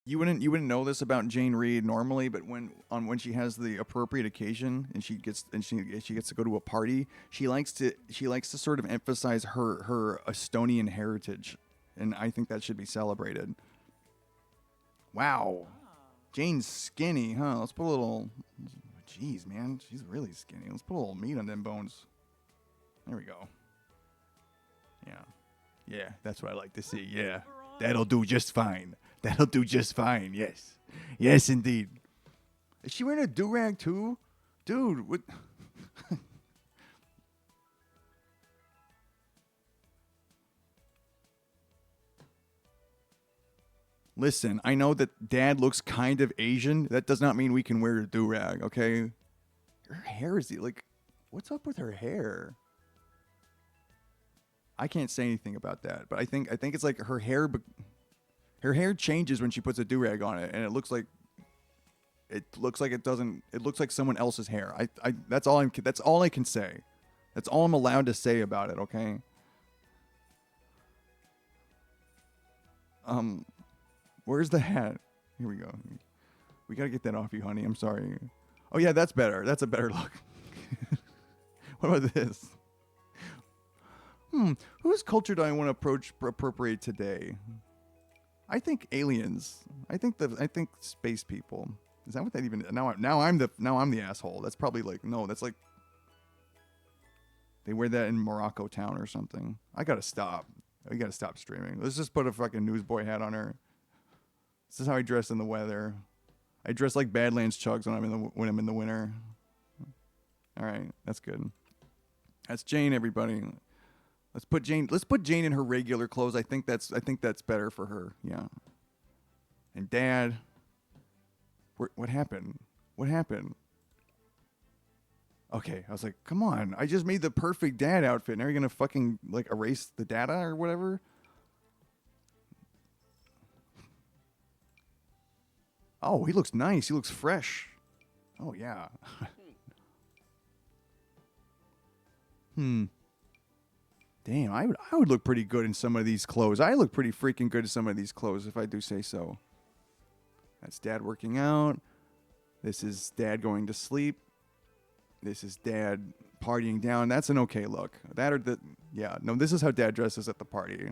You wouldn't know this about Jane Reed normally, but when she has the appropriate occasion and she gets to go to a party, she likes to sort of emphasize her Estonian heritage, and I think that should be celebrated. Wow, Jane's skinny, huh? Let's put a little. Jeez, man, she's really skinny. Let's put a little meat on them bones. There we go. Yeah, yeah, that's what I like to see. Yeah, that'll do just fine. That'll do just fine. Yes. Yes, indeed. Is she wearing a do-rag too? Dude, what? Listen, I know that Dad looks kind of Asian. That does not mean we can wear a do-rag, okay? Her hair is like, what's up with her hair? I can't say anything about that, but I think it's like her hair. Her hair changes when she puts a do-rag on it, and it doesn't. It looks like someone else's hair. That's all I can say. That's all I'm allowed to say about it. Okay. Um, where's the hat? Here we go. We gotta get that off you, honey. I'm sorry. Oh yeah, that's better. That's a better look. What about this? Whose culture do I want to appropriate today? I think aliens. I think space people. Is that what that even? Now I'm the asshole. That's probably like no. That's like they wear that in Morocco town or something. I gotta stop. We gotta stop streaming. Let's just put a fucking newsboy hat on her. This is how I dress in the weather. I dress like Badlands Chugs when I'm in the winter. All right, that's good. That's Jane, everybody. Let's put Jane in her regular clothes. I think that's better for her. Yeah. And Dad, what happened? What happened? Okay, I was like, come on! I just made the perfect dad outfit. Now you're gonna fucking like erase the data or whatever. Oh, he looks nice. He looks fresh. Oh yeah. Damn, I would look pretty good in some of these clothes. I look pretty freaking good in some of these clothes, if I do say so. That's Dad working out. This is Dad going to sleep. This is Dad partying down. That's an okay look. This is how Dad dresses at the party.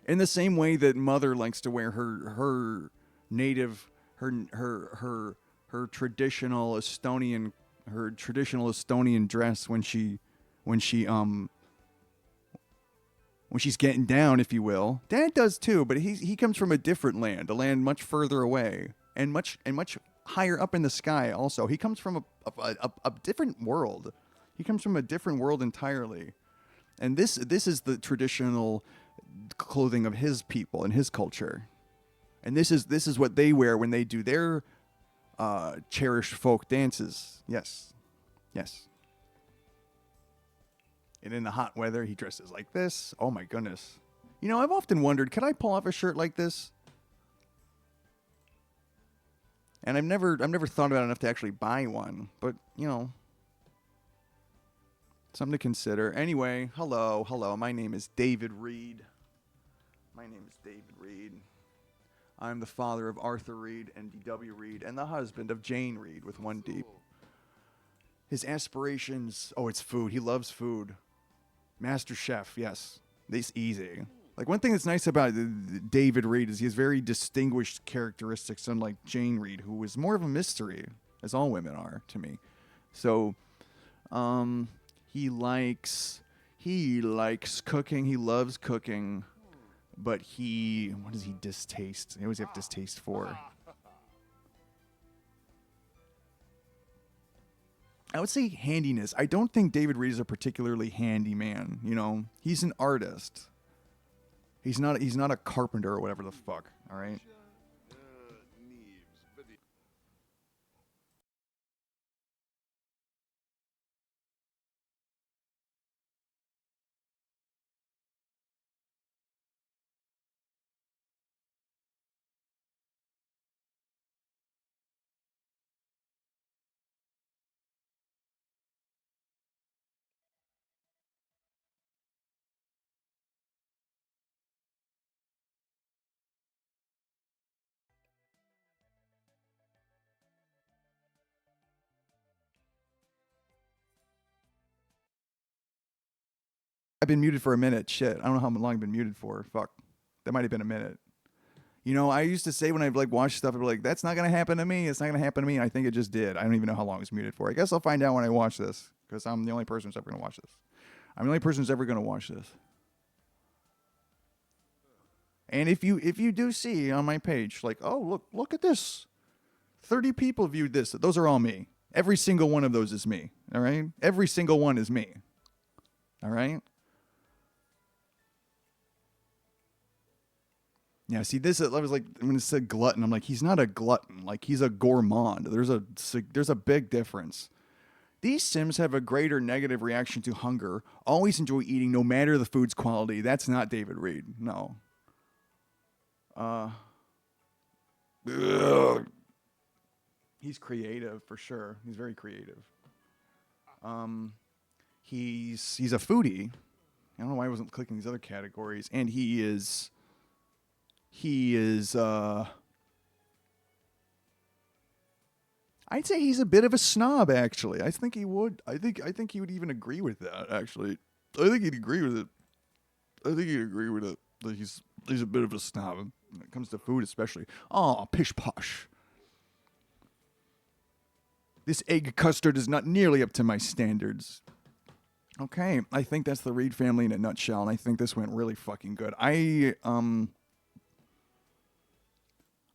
In the same way that Mother likes to wear her native her traditional Estonian dress when she when she's getting down, if you will. Dad does too, but he comes from a different land, a land much further away and much higher up in the sky. Also, he comes from a different world. He comes from a different world entirely, and this is the traditional clothing of his people and his culture, and this is what they wear when they do their cherished folk dances. Yes, yes. And in the hot weather, he dresses like this. Oh my goodness. You know, I've often wondered, could I pull off a shirt like this? And I've never thought about it enough to actually buy one, but you know, something to consider. Anyway, hello. My name is David Reed. I'm the father of Arthur Reed and D.W. Reed, and the husband of Jane Reed with one D. His aspirations, it's food. He loves food. Master Chef, yes. This easy. Like, one thing that's nice about David Reed is he has very distinguished characteristics, unlike Jane Reed, who is more of a mystery, as all women are to me. So, he likes cooking. He loves cooking, but what does he distaste? He always have distaste for. I would say handiness. I don't think David Reed is a particularly handy man. You know, he's an artist. He's not a carpenter or whatever the fuck. All right. I've been muted for a minute. Shit, I don't know how long I've been muted for. Fuck, that might have been a minute. You know, I used to say when I've like watched stuff, I'd be like, "That's not gonna happen to me. It's not gonna happen to me." And I think it just did. I don't even know how long it's muted for. I guess I'll find out when I watch this, because I'm the only person who's ever gonna watch this. I'm the only person who's ever gonna watch this. And if you do see on my page, like, oh look at this, 30 people viewed this. Those are all me. Every single one of those is me. All right, every single one is me. All right. Yeah, see, I was like, when it said glutton, I'm like, he's not a glutton. Like, he's a gourmand. There's a big difference. These Sims have a greater negative reaction to hunger, always enjoy eating no matter the food's quality. That's not David Reed. No. Ugh. He's creative, for sure. He's very creative. He's a foodie. I don't know why I wasn't clicking these other categories. And he is I'd say he's a bit of a snob, actually. I think he would even agree with that, actually. I think he'd agree with it. That he's a bit of a snob when it comes to food, especially. Oh, pish posh. This egg custard is not nearly up to my standards. Okay, I think that's the Reed family in a nutshell, and I think this went really fucking good.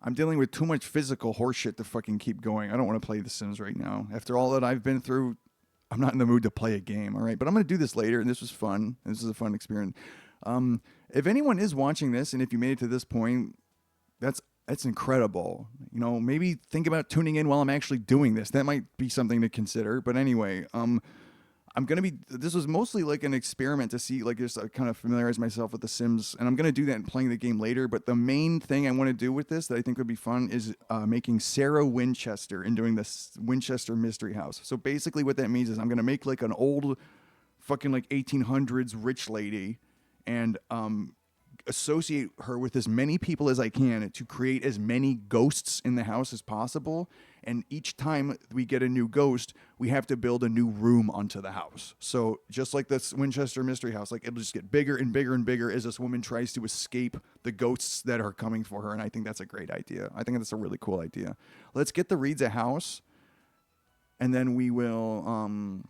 I'm dealing with too much physical horseshit to fucking keep going. I don't want to play The Sims right now. After all that I've been through, I'm not in the mood to play a game, all right? But I'm going to do this later, and this was fun. This is a fun experience. If anyone is watching this, and if you made it to this point, that's incredible. You know, maybe think about tuning in while I'm actually doing this. That might be something to consider. But anyway, this was mostly like an experiment to see, like, just kind of familiarize myself with The Sims, and I'm going to do that and playing the game later. But the main thing I want to do with this that I think would be fun is making Sarah Winchester and doing this Winchester Mystery House. So basically what that means is I'm going to make like an old fucking like 1800s rich lady and associate her with as many people as I can to create as many ghosts in the house as possible. And each time we get a new ghost, we have to build a new room onto the house. So just like this Winchester Mystery House, like, it'll just get bigger and bigger and bigger as this woman tries to escape the ghosts that are coming for her. And I think that's a great idea. I think that's a really cool idea. Let's get the Reeds a house, and then we will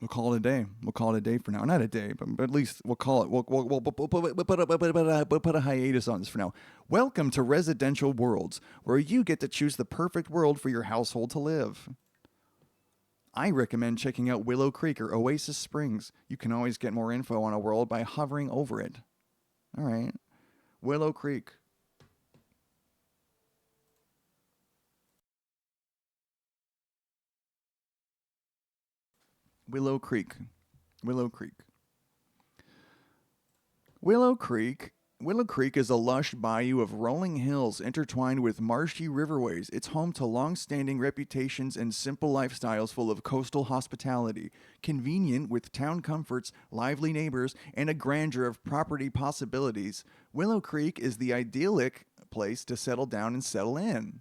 We'll call it a day. We'll call it a day for now. Not a day, but at least we'll call it. We'll put a hiatus on this for now. Welcome to Residential Worlds, where you get to choose the perfect world for your household to live. I recommend checking out Willow Creek or Oasis Springs. You can always get more info on a world by hovering over it. All right. Willow Creek. Willow Creek. Willow Creek. Willow Creek. Willow Creek is a lush bayou of rolling hills intertwined with marshy riverways. It's home to long-standing reputations and simple lifestyles full of coastal hospitality. Convenient with town comforts, lively neighbors, and a grandeur of property possibilities, Willow Creek is the idyllic place to settle down and settle in.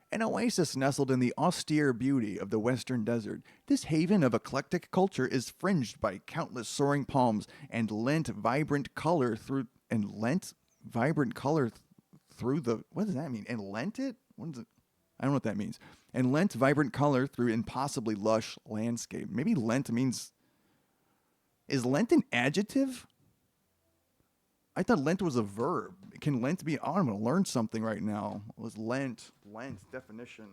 An oasis nestled in the austere beauty of the western desert, this haven of eclectic culture is fringed by countless soaring palms and lent vibrant color through the what does that mean? And lent it? What is it? I don't know what that means. And lent vibrant color through impossibly lush landscape. Maybe lent means is lent an adjective? I thought Lent was a verb. Can Lent be? Oh, I'm going to learn something right now. What was Lent? Lent definition.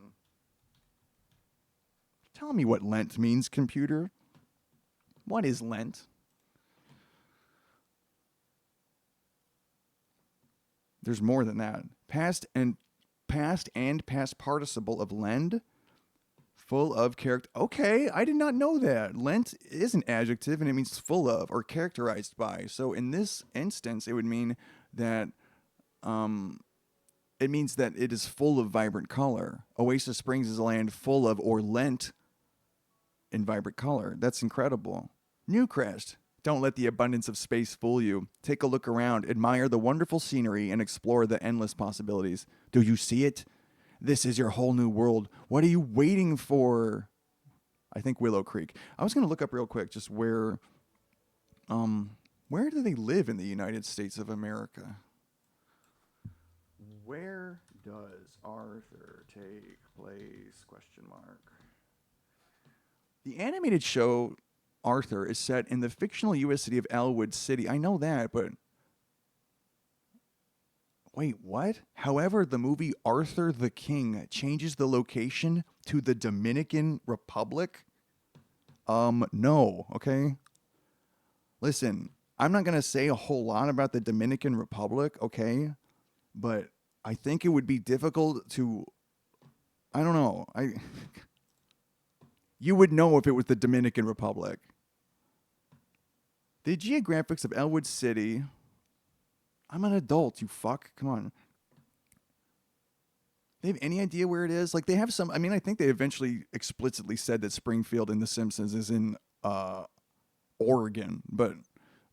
Tell me what Lent means, computer. What is Lent? There's more than that. Past past participle of lend. Full of character. Okay, I did not know that. Lent is an adjective and it means full of or characterized by. So in this instance, it would mean that it means that it is full of vibrant color. Oasis Springs is a land full of or lent in vibrant color. That's incredible. Newcrest. Don't let the abundance of space fool you. Take a look around, admire the wonderful scenery, and explore the endless possibilities. Do you see it? This is your whole new world. What are you waiting for? I think Willow Creek. I was going to look up real quick just where do they live in the United States of America? Where does Arthur take place? Question mark. The animated show Arthur is set in the fictional U.S. city of Elwood City. I know that, but wait, what? However, the movie Arthur the King changes the location to the Dominican Republic. No, okay? Listen, I'm not going to say a whole lot about the Dominican Republic, okay? But I think it would be difficult to I don't know. You would know if it was the Dominican Republic. The geographics of Elwood City. I'm an adult, you fuck. Come on. They have any idea where it is? Like they have some. I mean, I think they eventually explicitly said that Springfield in The Simpsons is in Oregon, but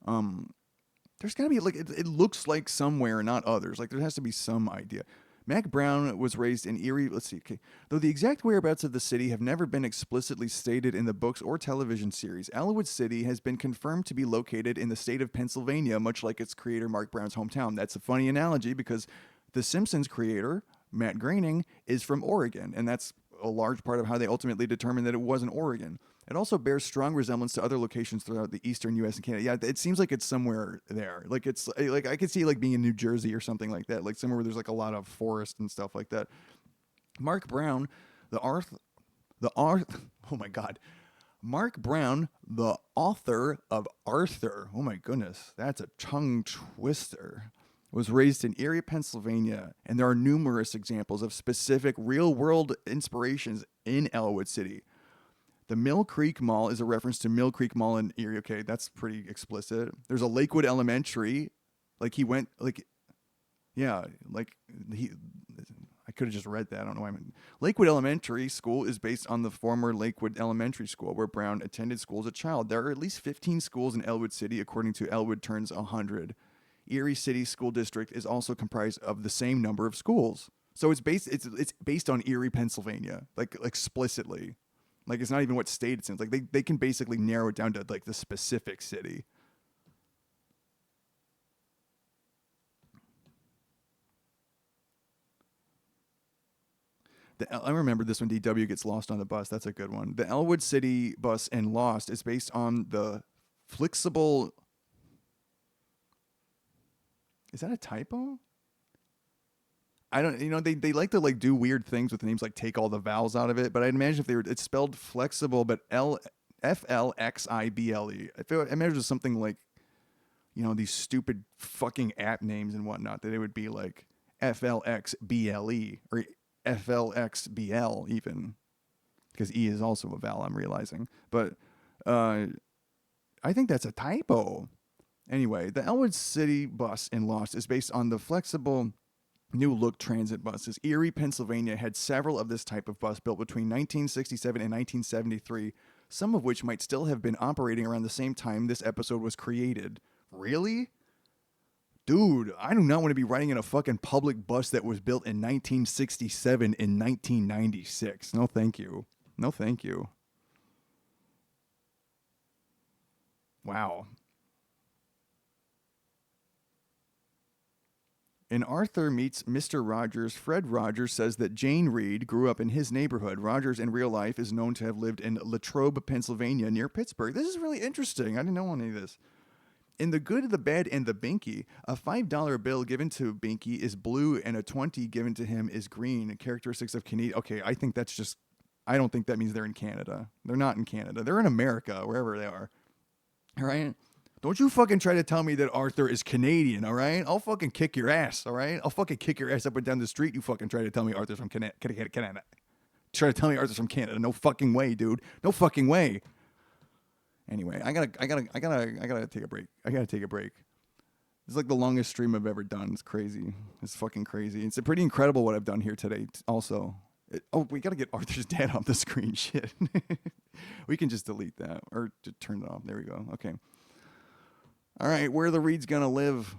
there's gotta be like it looks like somewhere, not others. Like there has to be some idea. Mac Brown was raised in Erie. Let's see. Okay. Though the exact whereabouts of the city have never been explicitly stated in the books or television series, Elwood City has been confirmed to be located in the state of Pennsylvania, much like its creator Mark Brown's hometown. That's a funny analogy because The Simpsons creator Matt Groening is from Oregon, and that's a large part of how they ultimately determined that it was in Oregon. It also bears strong resemblance to other locations throughout the eastern U.S. and Canada. Yeah, it seems like it's somewhere there. Like it's like I could see like being in New Jersey or something like that, like somewhere where there's like a lot of forest and stuff like that. Mark Brown, oh my God, Mark Brown, the author of Arthur. Oh my goodness, that's a tongue twister. Was raised in Erie, Pennsylvania, and there are numerous examples of specific real-world inspirations in Elwood City. The Mill Creek Mall is a reference to Mill Creek Mall in Erie. Okay, that's pretty explicit. There's a Lakewood Elementary. Like he went, like, yeah, like he. I could have just read that. I don't know why. Lakewood Elementary School is based on the former Lakewood Elementary School, where Brown attended school as a child. There are at least 15 schools in Elwood City, according to Elwood Turns 100. Erie City School District is also comprised of the same number of schools. So it's based on Erie, Pennsylvania, like explicitly. Like it's not even what state it's in. Like they can basically narrow it down to like the specific city. I remember this when DW gets lost on the bus. That's a good one. The Elwood City bus in Lost is based on the flexible. Is that a typo? I don't. They like to like do weird things with names, like take all the vowels out of it. But I'd imagine if they were, it's spelled flexible, but Flxible. I imagine it was something like these stupid fucking app names and whatnot, that it would be like FLXBLE or FLXBL even, because E is also a vowel, I'm realizing. But uh, I think that's a typo. Anyway, the Elwood City bus in Lost is based on the flexible new look transit buses. Erie, Pennsylvania had several of this type of bus built between 1967 and 1973, some of which might still have been operating around the same time this episode was created. Really? Dude, I do not want to be riding in a fucking public bus that was built in 1967 in 1996. No, thank you. No, thank you. Wow. In Arthur Meets Mr. Rogers, Fred Rogers says that Jane Reed grew up in his neighborhood. Rogers, in real life, is known to have lived in Latrobe, Pennsylvania, near Pittsburgh. This is really interesting. I didn't know any of this. In The Good, the Bad, and the Binky, a $5 bill given to Binky is blue and a 20 given to him is green. Characteristics of Canada. Okay, I think that's just. I don't think that means they're in Canada. They're not in Canada. They're in America, wherever they are. All right? Don't you fucking try to tell me that Arthur is Canadian, all right? I'll fucking kick your ass, all right? I'll fucking kick your ass up and down the street. You fucking try to tell me Arthur's from Canada. Try to tell me Arthur's from Canada. No fucking way, dude. No fucking way. Anyway, I gotta take a break. I gotta take a break. It's like the longest stream I've ever done. It's crazy. It's fucking crazy. It's pretty incredible what I've done here today. Also, we gotta get Arthur's dad off the screen. Shit. We can just delete that or just turn it off. There we go. Okay. All right, where are the Reeds going to live?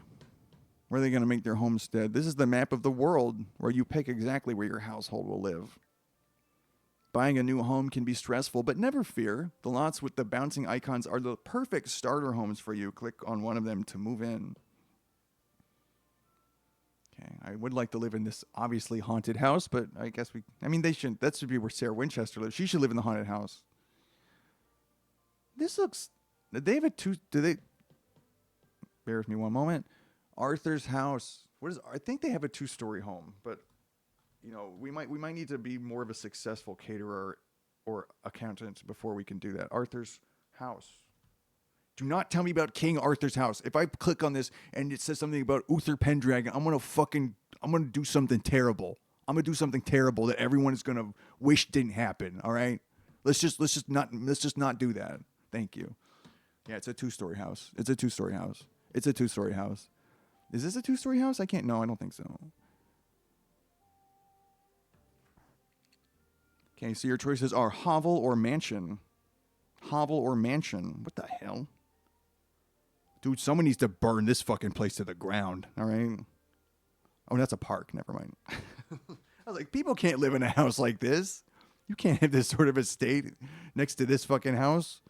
Where are they going to make their homestead? This is the map of the world where you pick exactly where your household will live. Buying a new home can be stressful, but never fear. The lots with the bouncing icons are the perfect starter homes for you. Click on one of them to move in. Okay, I would like to live in this obviously haunted house, but I guess they shouldn't. That should be where Sarah Winchester lives. She should live in the haunted house. This looks. They have bear with me one moment. Arthur's house. I think they have a 2-story home, but we might need to be more of a successful caterer or accountant before we can do that. Arthur's house. Do not tell me about King Arthur's house. If I click on this and it says something about Uther Pendragon, I'm gonna do something terrible. I'm gonna do something terrible that everyone is gonna wish didn't happen. All right. Let's just not do that. Thank you. Yeah, it's a 2-story house. It's a 2-story house. It's a 2-story house. Is this a 2-story house? I don't think so. Okay, so your choices are hovel or mansion. Hovel or mansion. What the hell? Dude, someone needs to burn this fucking place to the ground, all right? Oh, that's a park. Never mind. I was like, people can't live in a house like this. You can't have this sort of estate next to this fucking house.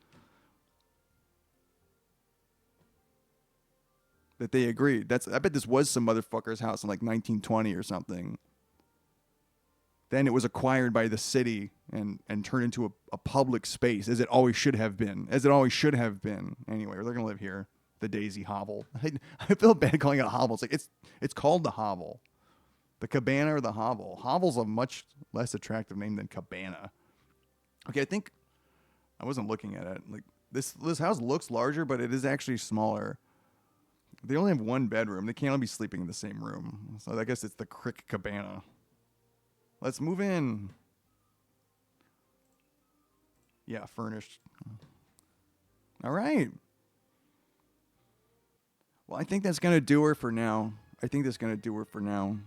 That they agreed. I bet this was some motherfucker's house in like 1920 or something. Then it was acquired by the city and turned into a public space, as it always should have been. Anyway, they're gonna live here. The Daisy Hovel. I feel bad calling it a hovel. It's like it's called the hovel. The cabana or the hovel. Hovel's a much less attractive name than cabana. Okay, I think I wasn't looking at it. Like this house looks larger, but it is actually smaller. They only have 1 bedroom. They can't all be sleeping in the same room. So I guess it's the Crick Cabana. Let's move in. Yeah, furnished. All right. Well, I think that's going to do her for now. That's going to do her for now.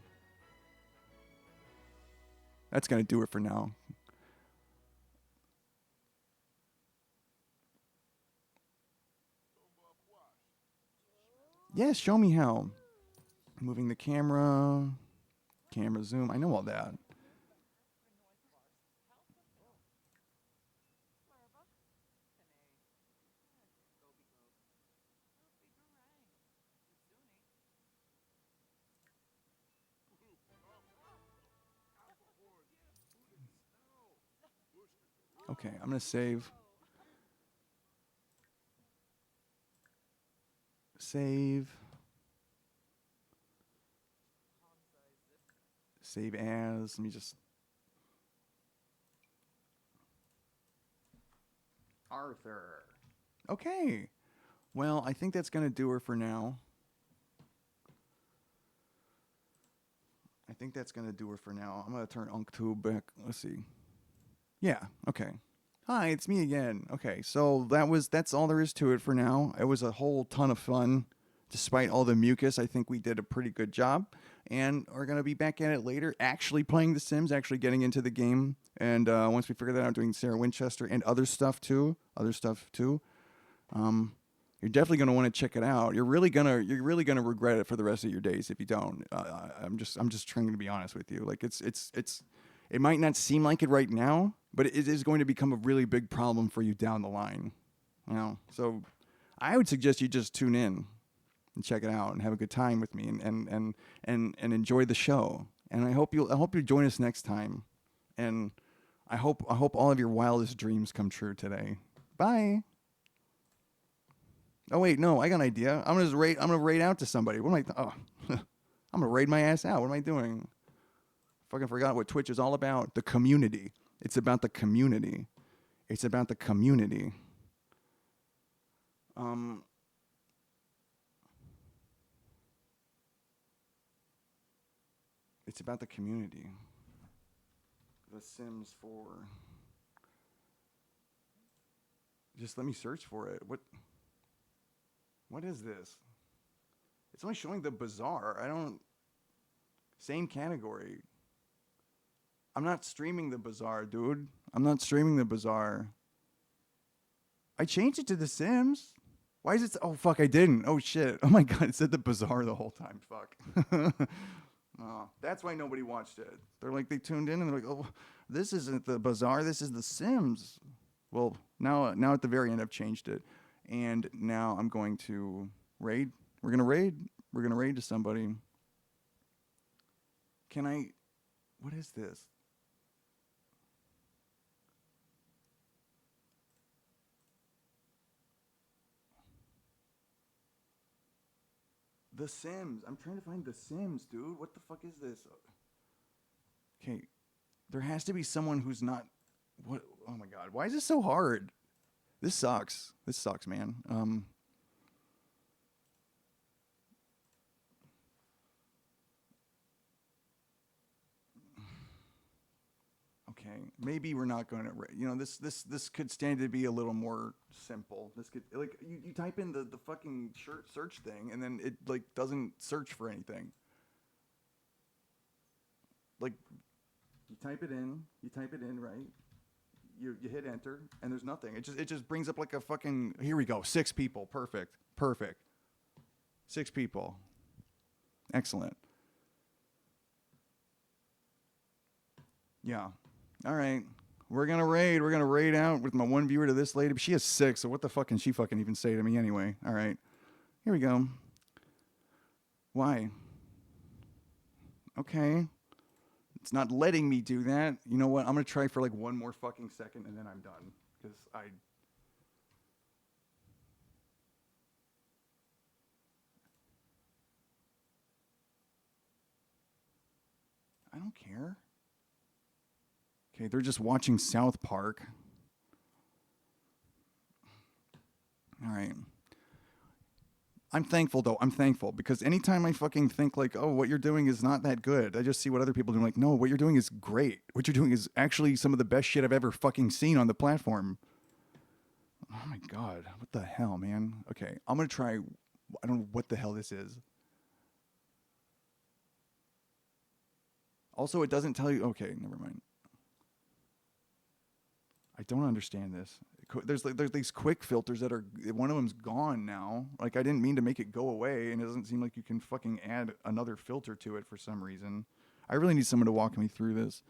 Yes, show me how. Moving the camera zoom. I know all that. Okay, I'm gonna save. Save. Save as. Let me just. Arthur. Okay. Well, I think that's gonna do her for now. I think that's gonna do her for now. I'm gonna turn UncTube back. Let's see. Yeah. Okay. Hi, it's me again. Okay, so that's all there is to it for now. It was a whole ton of fun. Despite all the mucus, I think we did a pretty good job. And we're gonna be back at it later, actually playing The Sims, actually getting into the game. And once we figure that out, doing Sarah Winchester and other stuff too. Um, you're definitely gonna want to check it out. You're really gonna regret it for the rest of your days if you don't. I'm just trying to be honest with you. Like it might not seem like it right now, but it is going to become a really big problem for you down the line. So I would suggest you just tune in and check it out and have a good time with me and enjoy the show. And I hope you join us next time. And I hope all of your wildest dreams come true today. Bye. Oh wait, no, I got an idea. I'm gonna raid out to somebody. What am I? I'm gonna raid my ass out. What am I doing? Fucking forgot what Twitch is all about. The community. It's about the community. It's about the community. Um. It's about the community. The Sims 4. Just let me search for it. What is this? It's only showing the bazaar. I don't. Same category. I'm not streaming the bazaar, dude. I'm not streaming the bazaar. I changed it to The Sims. Why is it? Oh fuck! I didn't. Oh shit! Oh my god! It said the bazaar the whole time. Fuck. Oh, that's why nobody watched it. They tuned in and they're like, oh, this isn't the bazaar. This is The Sims. Well, now at the very end, I've changed it, and now I'm going to raid. We're gonna raid. We're gonna raid to somebody. Can I? What is this? The Sims. I'm trying to find The Sims, dude. What the fuck is this? Okay, there has to be someone who's not. What? Oh my god! Why is this so hard? This sucks. This sucks, man. Okay, maybe we're not going to. This could stand to be a little more simple. This could you type in the fucking shirt search thing and then it doesn't search for anything. Like you type it in right. You hit enter and there's nothing. It just brings up like a fucking. Here we go. 6 people. Perfect. 6 people. Excellent. Yeah. All right. We're gonna raid. We're gonna raid out with my one viewer to this lady. But she has 6, so what the fuck can she fucking even say to me anyway? All right. Here we go. Why? Okay. It's not letting me do that. You know what? I'm gonna try for like one more fucking second and then I'm done. Because I don't care. Okay, they're just watching South Park. All right. I'm thankful though. I'm thankful because anytime I fucking think like, oh, what you're doing is not that good, I just see what other people do. Like, no, what you're doing is great. What you're doing is actually some of the best shit I've ever fucking seen on the platform. Oh my god, what the hell, man? Okay, I'm gonna try. I don't know what the hell this is. Also, it doesn't tell you. Okay, never mind. I don't understand this. There's these quick filters that are one of them's gone now. Like I didn't mean to make it go away, and it doesn't seem like you can fucking add another filter to it for some reason. I really need someone to walk me through this.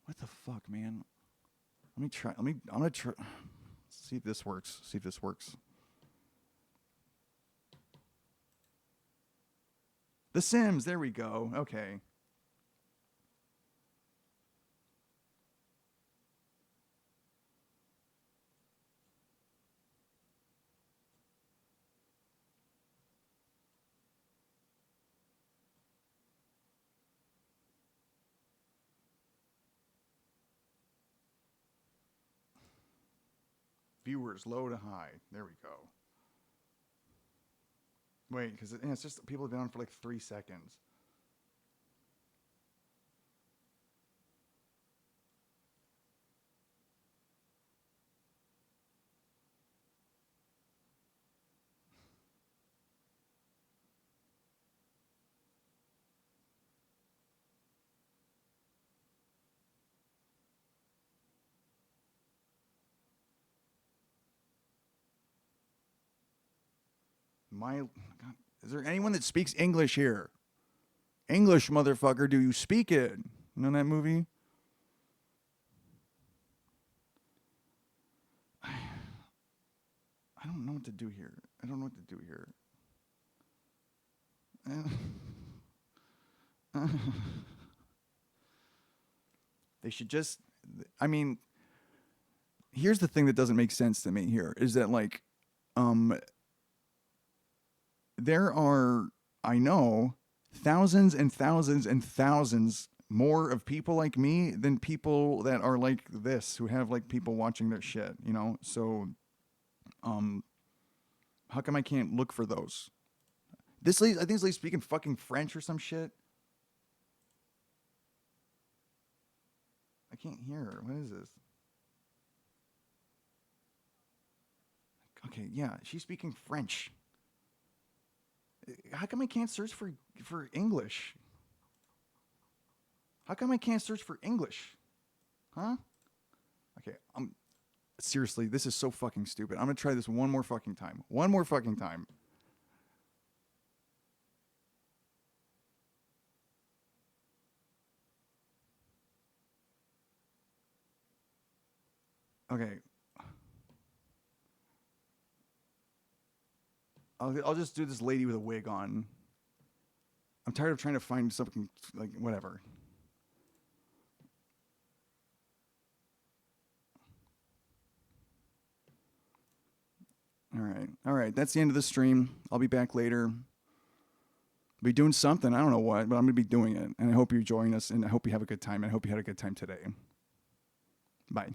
What the fuck, man? Let me try. I'm gonna try. See if this works. See if this works. The Sims. There we go. Okay. Viewers, low to high. There we go. Wait, because it's just people have been on for like 3 seconds. My God, is there anyone that speaks English here? English, motherfucker, do you speak it? You know that movie? I don't know what to do here. I don't know what to do here. They should just. I mean, here's the thing that doesn't make sense to me here is that like, um, there are I know thousands and thousands and thousands more of people like me than people that are like this who have like people watching their shit. So um, how come I can't look for those? This lady, I think this lady's speaking fucking French or some shit. I can't hear her. What is this? Okay, yeah, she's speaking French. How come I can't search for English? How come I can't search for English? Huh? Okay, seriously, this is so fucking stupid. I'm gonna try this one more fucking time. One more fucking time. Okay, I'll just do this lady with a wig on. I'm tired of trying to find something like whatever. All right. That's the end of the stream. I'll be back later. Be doing something. I don't know what, but I'm gonna be doing it. And I hope you join us. And I hope you have a good time. And I hope you had a good time today. Bye.